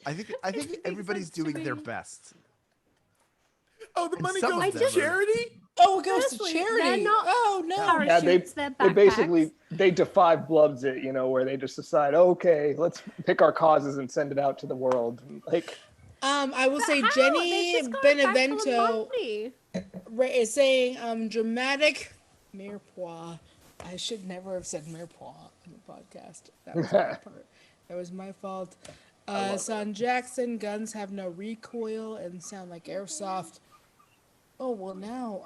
I think makes everybody's sense to doing their me. best. Oh, the And money some goes of to them are- charity. Oh, it goes to Firstly, they're charity. not Oh no. Yeah, parachutes, they're they basically backpacks. they defy bloods it, where they just decide, okay, let's pick our causes and send it out to the world. Like I will say How? Jenny They've just got a bag full of Benevento money. is saying dramatic mirepoix. I should never have said mirepoix in the podcast. That was my part. That was my fault. Son Jackson, guns have no recoil and sound like airsoft. Oh well, now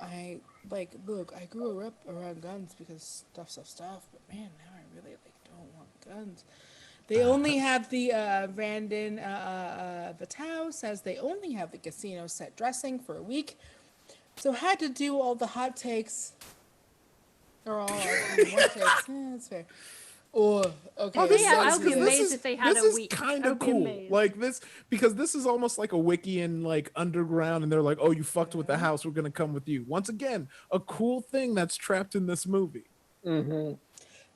look, I grew up around guns because stuff, but man, now I really don't want guns. They only have the Vanden Vitao says they only have the casino set dressing for a week, so had to do all the hot takes. Or all one takes. Yeah, that's fair. Oh, okay. Oh, this Yeah, I is- would be this amazed is- if they had this a is week. kind I of would be cool. amazed. Like this, because this is almost like a Wiccan, like underground, and they're like, "Oh, you fucked with the house. We're gonna come with you." Once again, a cool thing that's trapped in this movie.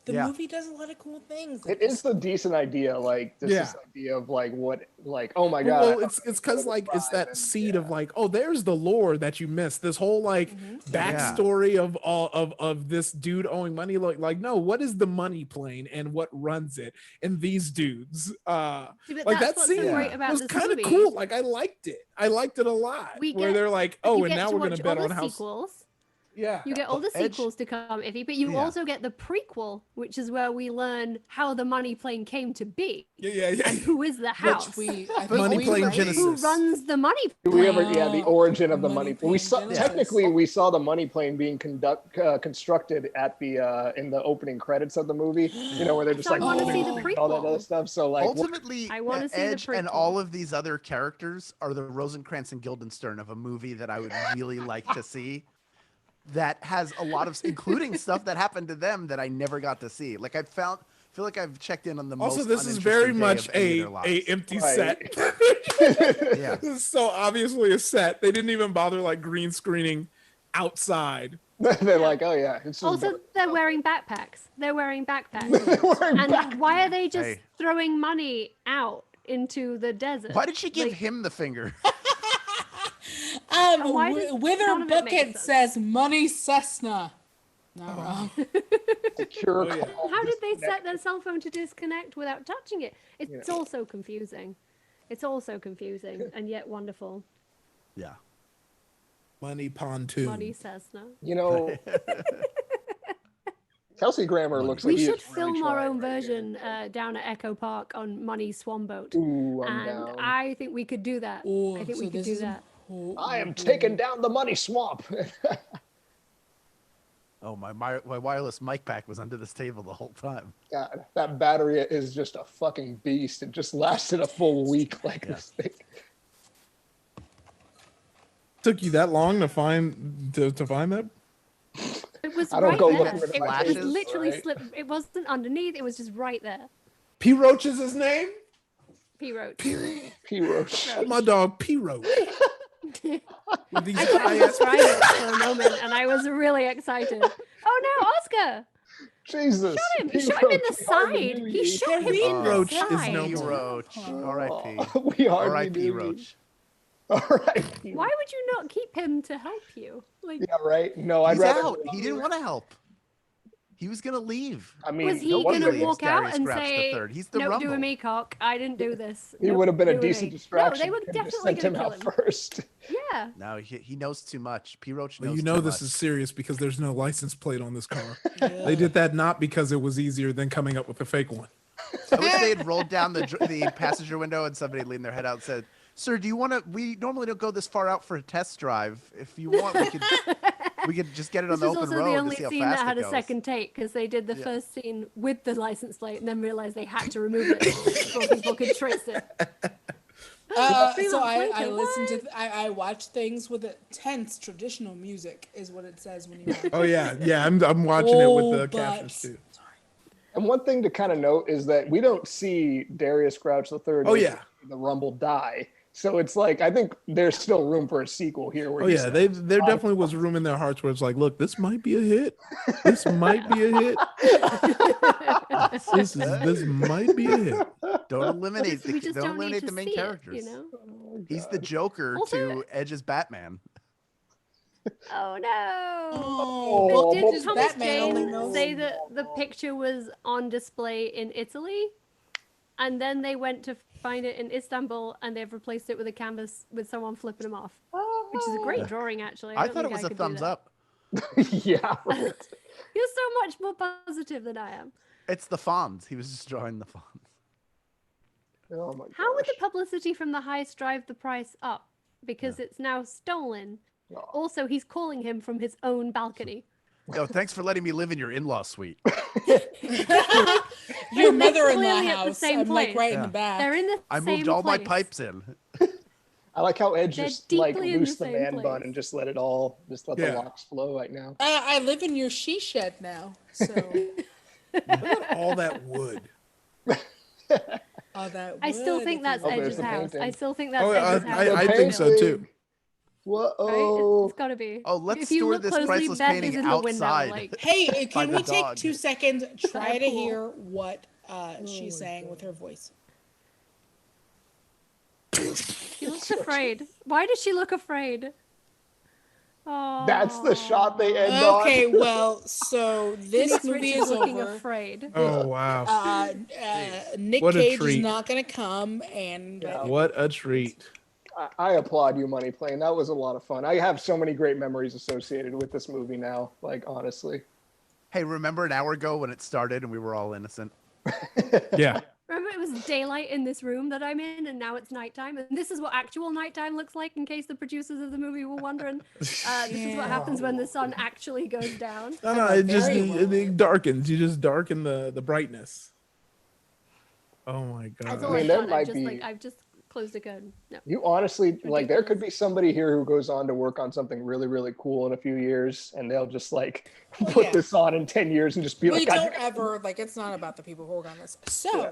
The Yeah. movie does a lot of cool things. it is a decent idea, like this Yeah. idea of like what, like, oh my god. Well, it's because like it's that seed of like, oh, there's the lore that you missed. This whole like backstory of all of this dude owing money. Like no, what is the money plane and what runs it? And these dudes. See, but Like that's that what's scene so great about was this kind of movie. cool. Like I liked it. I liked it a lot. We where get- they're like, oh, you and get now to we're gonna watch bet all on the how. sequels. Yeah. You get all the Edge- sequels to come, Iffy, but you Yeah. also get the prequel, which is where we learn how the money plane came to be Yeah. and who is the house, Money plane who Genesis. runs the money Do we ever? Yeah, the Oh, origin of the money. money We plane saw Genesis. technically we saw the money plane being constructed at the in the opening credits of the movie. Where they're just So I like wanna see the all that prequel. other stuff. So like, Ultimately, I wanna see the Edge and prequel. all of these other characters are the Rosencrantz and Guildenstern of a movie that I would really like to see. That has a lot of, including stuff that happened to them that I never got to see. Like I feel like I've checked in on the Also, most. this is very uninteresting day much of any of their a lives. empty Right. set. Yeah. This is so obviously a set. They didn't even bother like green screening outside. they're like, oh yeah, it's just Also, they're wearing backpacks. They're wearing backpacks. wearing And back- why are they just Hey. throwing money out into the desert? Why did she give Like, him the finger? why does Wither none of it make Bucket sense? says money Cessna. Not wrong. secure. Oh, yeah. call How did they disconnect. set their cell phone to disconnect without touching it? It's all so confusing. It's all so confusing and yet wonderful. Yeah. Money pontoon. Money Cessna. Kelsey Grammer looks We like he should is really film our trying own right here. version down at Echo Park on Money Swanboat. Ooh, I'm And down. I think we could do that. Oh, I think so we could this do is a- that. I am taking down the money swamp. Oh, my wireless mic pack was under this table the whole time. God, that battery is just a fucking beast. It just lasted a full week like Yeah. this thing. Took you that long to find that? It was I don't right go there. looking at It my was flashes, literally right? slipped. It wasn't underneath. It was just right there. P Roach is his name? P Roach. P Roach. Oh, my dog P Roach. With these I couldn't high ass describe it for a moment, and I was really excited. Oh no, Oscar! Jesus. Shot him! He P. shot him in Roach, the we hardly side. knew He you. shot him P. in the Roach is side. no P. more. Roach. R.I.P. Oh, we hardly R.I.P. knew you. Roach. R.I.P. Why would you not keep him to help you? Like, Yeah, right. No, I'd He's rather. out. He didn't want to help. He was gonna leave. I mean, was he nobody gonna leaves walk out Darius and Crouch say, III. He's the "No, Rumble. doing me, cock. I didn't do this." He Nope, would have been a doing decent me." distraction. No, they were Could have just definitely sent him gonna kill out him. first. Yeah. No, he knows too much. P. Roach knows Well, you too know this much. is serious because there's no license plate on this car. Yeah. They did that not because it was easier than coming up with a fake one. I wish they had rolled down the passenger window and somebody leaned their head out and said, "Sir, do you want to? We normally don't go this far out for a test drive. If you want, we could just get it on This the was open also road the to only see how scene fast that had it a goes." second take because they did the Yeah. first scene with the license plate and then realized they had to remove it before people could trace it. Three So months I later, listen to I watch things with a tense traditional music is what it says when you. Oh yeah, yeah. I'm watching it with Oh, the but- captions too. And one thing to kind of note is that we don't see Darius Crouch III. Oh yeah, The Rumble die. So it's like I think there's still room for a sequel here. Where oh he's yeah. There definitely was room in their hearts where it's like, look, this might be a hit. This might be a hit. This might be a hit. Don't eliminate we just don't don't need eliminate to the main see characters. it, you know? Oh, He's the God. Joker Also- to Edge's Batman. Oh no! Oh, But Oh, did just Thomas Batman only Jane knows. say that the picture was on display in Italy, and then they went to find it in Istanbul, and they've replaced it with a canvas with someone flipping them off, which is a great drawing, actually. I don't thought it think was a could do thumbs that. up. Yeah. Right. You're so much more positive than I am. It's the Fonz. He was just drawing the Fonz. Oh my How would the gosh. publicity from the heist drive the price up? Because it's now stolen. Oh. Also, he's calling him from his own balcony. Yo, thanks for letting me live in your in-law suite. your mother-in-law clearly at the house. same I'm like place. right in Yeah. the back. They're in the I same moved all my place. pipes in. I like how Edge They're just like deeply in the loose the same man place. bun and just let the Yeah. locks flow right now. I live in your she shed now, so All that wood. all that. I still wood, think if that's you Oh, will. there's Edge's the house. painting. I still think that's Oh, Edge's house. I think so too. Whoa. It's gotta be. Oh, let's if you store look this closely, priceless Beth painting is in the window, outside. like, Hey, By can the we take dog. 2 seconds? Try to pool. hear what she's saying with her voice. she looks afraid. Why does she look afraid? Oh, That's the shot they end on. Okay, well, so this movie is looking over. afraid. Oh wow. Nick What a Cage is treat. not gonna come, and Yeah. What a treat. I applaud you, Money Plane. That was a lot of fun. I have so many great memories associated with this movie now. Like honestly. Hey, remember an hour ago when it started and we were all innocent? Yeah. Remember, it was daylight in this room that I'm in, and now it's nighttime. And this is what actual nighttime looks like, in case the producers of the movie were wondering. This is what happens when the sun actually goes down. No, it just Very well. it darkens. You just darken the brightness. Oh my That's god. all I mean, I've there done. might be- I've just closed a curtain. No. You honestly like there could Ridiculous. be somebody here who goes on to work on something really, really cool in a few years and they'll just like Well, put yeah. this on in 10 years and just be we like, don't "God, ever like. It's not about the people who work on this. So, Yeah.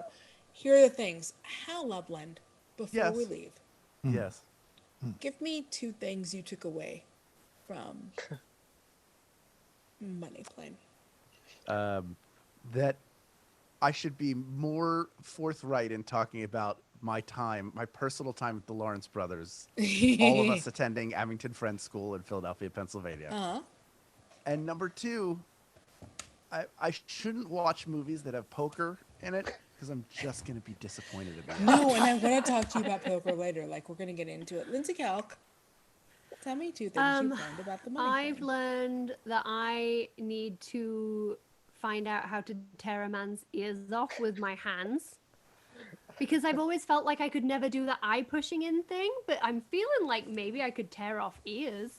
here are the things. Hal Loveland, before Yes. we leave, Yes. give me 2 things you took away from Money Plane. That I should be more forthright in talking about my personal time with the Lawrence brothers, all of us attending Abington Friends School in Philadelphia, Pennsylvania. Uh-huh. And number 2, I shouldn't watch movies that have poker in it because I'm just going to be disappointed about it. No, and I'm going to talk to you about poker later. Like, we're going to get into it. Lindsay Calc, tell me 2 things you've learned about the Money I've Plane. learned that I need to find out how to tear a man's ears off with my hands. Because I've always felt like I could never do the eye pushing in thing, but I'm feeling like maybe I could tear off ears.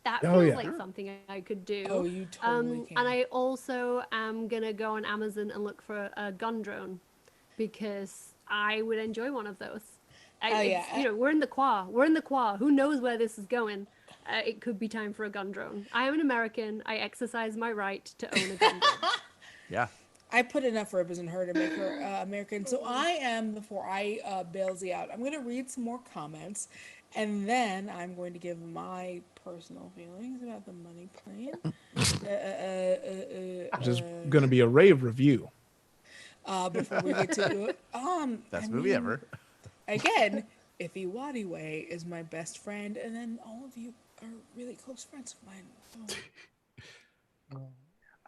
That Oh, feels yeah. like something I could do. Oh, you totally can. And I also am gonna go on Amazon and look for a gun drone because I would enjoy one of those. Oh, yeah. We're in the Qua. We're in the Qua. Who knows where this is going? It could be time for a gun drone. I am an American. I exercise my right to own a gun drone. Yeah. I put enough ribs in her to make her American. So I am, before I bailsy out, I'm going to read some more comments. And then I'm going to give my personal feelings about the money plan. Just gonna be a rave review. Before we get to Best movie ever. Again, Iffy Wadiway is my best friend, and then all of you are really close friends of mine.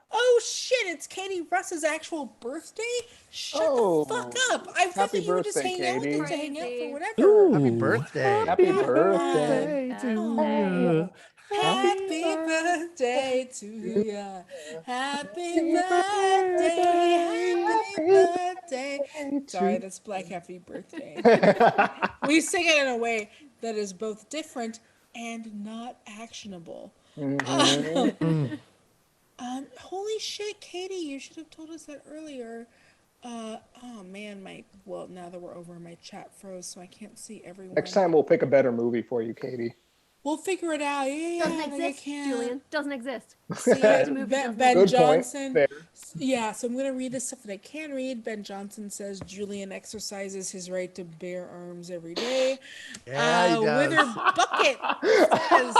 Oh shit! It's Katie Russ's actual birthday. Shut the fuck up! I thought Happy that you were just birthday, hanging out with Katie. her to hang out for Crazy. whatever. Ooh, Happy birthday. Happy birthday. to you. Happy birthday to ya. Happy birthday. Happy birthday. Sorry, that's Black Happy Birthday. We sing it in a way that is both different and not actionable. Holy shit, Katie, you should have told us that earlier. Oh man, now that we're over, my chat froze, so I can't see everyone. Next time we'll pick a better movie for you, Katie. We'll figure it out. Yeah, Doesn't like I exist, can't. Julian. Doesn't exist. See, movie Ben doesn't Ben Good point. Johnson. Fair. Yeah, so I'm going to read the stuff that I can read. Ben Johnson says Julian exercises his right to bear arms every day. Yeah, he does. Wither Bucket says,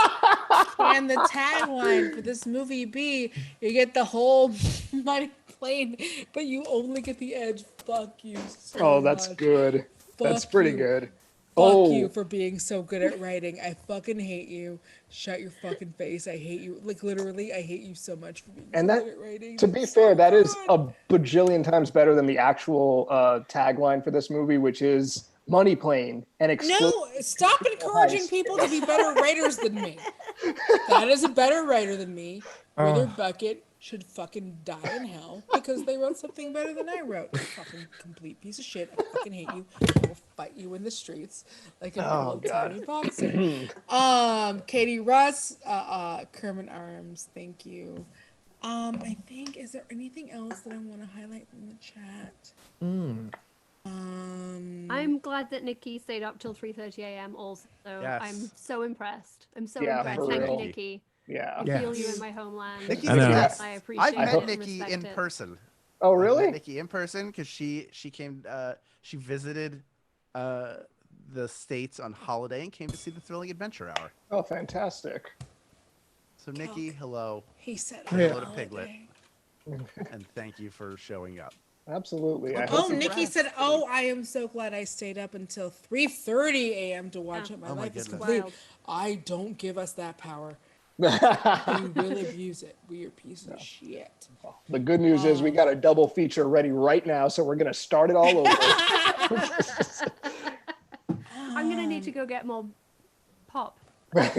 and the tagline for this movie be, you get the whole money plane, but you only get the edge. Fuck you so Oh, that's much. good. That's Fuck pretty you. good. Fuck you for being so good at writing. I fucking hate you. Shut your fucking face. I hate you. Like, literally, I hate you so much for being And so that, good at writing. to be fair, that is a bajillion times better than the actual tagline for this movie, which is money plane and No, stop encouraging heist. people to be better writers than me. That is a better writer than me. Wither Bucket should fucking die in hell because they wrote something better than I wrote. You fucking complete piece of shit. I fucking hate you. I will fight you in the streets like an old timey boxer. Katie Russ, Kermit Arms, thank you. I think, is there anything else that I want to highlight from the chat? I'm glad that Nikki stayed up till 3:30 a.m. also. Yes. I'm so impressed. I'm so Yeah, impressed. for Thank you, real. Nikki. Yeah. I feel you in my homeland. Nikki's I know. the best. I appreciate I've it met and Nikki respect in it. person. Oh, I really? met Nikki in person because she came. She visited the States on holiday and came to see the Thrilling Adventure Hour. Oh, fantastic. So Nikki, hello, He said, hello to Piglet, and thank you for showing up. Absolutely. I Oh, hope Nikki said, "Oh, I am so glad I stayed up until 3:30 a.m. to watch Yeah. it. My Oh my life is goodness. complete." Wild. I don't give us that power. We will abuse it. We are pieces of shit. the good news is we got a double feature ready right now, so we're going to start it all over. I'm gonna need to go get more pop. Which is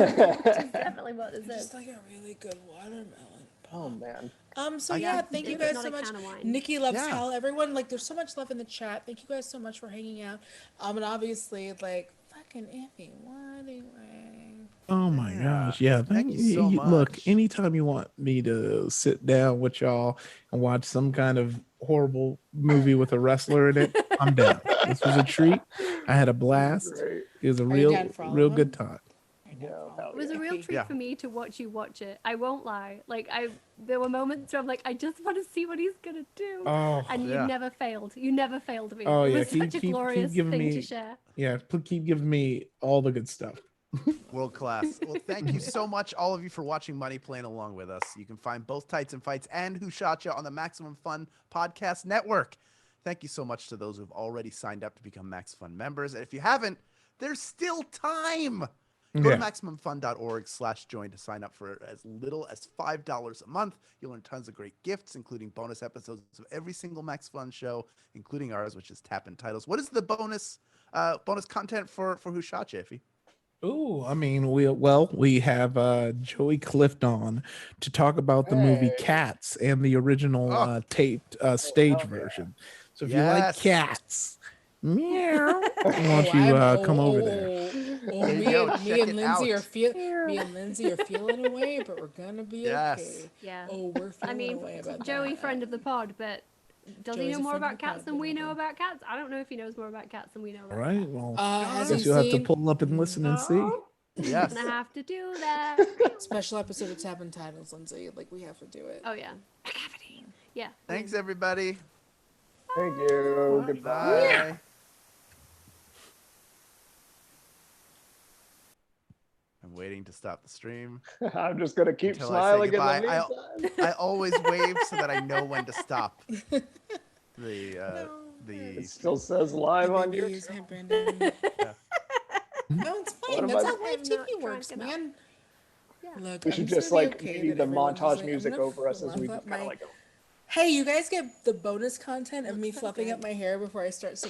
definitely what this Just is. like a really good watermelon. Oh, man. So yeah, thank you It's guys not so a much. can of wine. Nikki loves Yeah. hell. Everyone, like, there's so much love in the chat. Thank you guys so much for hanging out. And obviously, like, fucking Iffy, what are you wearing? Oh my Yeah. gosh. Yeah. Thank you so Look, much. anytime you want me to sit down with y'all and watch some kind of horrible movie with a wrestler in it, I'm down. This was a treat. I had a blast. Great. It was a you real, down for all real of good them? time. Yeah, hell It was a yeah. real treat Yeah. for me to watch you watch it. I won't lie. Like there were moments where I'm like, I just want to see what he's gonna do. Oh, And Yeah. you never failed. You never failed me. Oh, It yeah. was such a glorious giving thing me, to share. yeah, keep giving me all the good stuff. World class. Well, thank you so much, all of you, for watching Money Playing along with us. You can find both Tights and Fights and Who Shot Ya on the Maximum Fun Podcast Network. Thank you so much to those who've already signed up to become Max Fun members. And if you haven't, there's still time. Go to MaximumFun.org/join to sign up for as little as $5 a month. You'll earn tons of great gifts, including bonus episodes of every single Max Fun show, including ours, which is Tap in Titles. What is the bonus content for Who Shot Ya, Iffy? Oh, I mean, we have Joey Clift on to talk about the movie Hey. Cats and the original Oh. taped stage hell yeah. version. So if you like Yes. cats, meow, why don't you come over there? Oh, There you me go, and check it Lindsay out. me and Lindsay are feeling away, but we're gonna be Yes. okay. Yeah. Oh, we're I feeling mean, away about Joey, that. friend of the pod, but does he Joey's know a more friend of about the pod, cats than but we not know him. about cats? I don't know if he knows more about cats than we know All about right. cats. Well, Has guess he you'll have to seen pull up and listen and see. Yes. Gonna have to do that. special episode of Tap and Titles, Lindsay? Like, we have to do it. Oh yeah. A cavity. Yeah. Thanks, everybody. Thank you. Goodbye. Bye. I'm waiting to stop the stream I'm just gonna keep until I say smiling in the goodbye. meantime. I always wave so that I know when to stop. It still says live on Babies YouTube. have been- Yeah. No, it's What fine. am That's I- how live I'm TV not works, drunk enough. man. Yeah. Look, We should I'm just gonna be like okay maybe that the everyone's montage like, music I'm gonna over us as we fluff just up kind of my- like. Hey, you guys get the bonus content of me Looks so fluffing good. up my hair before I start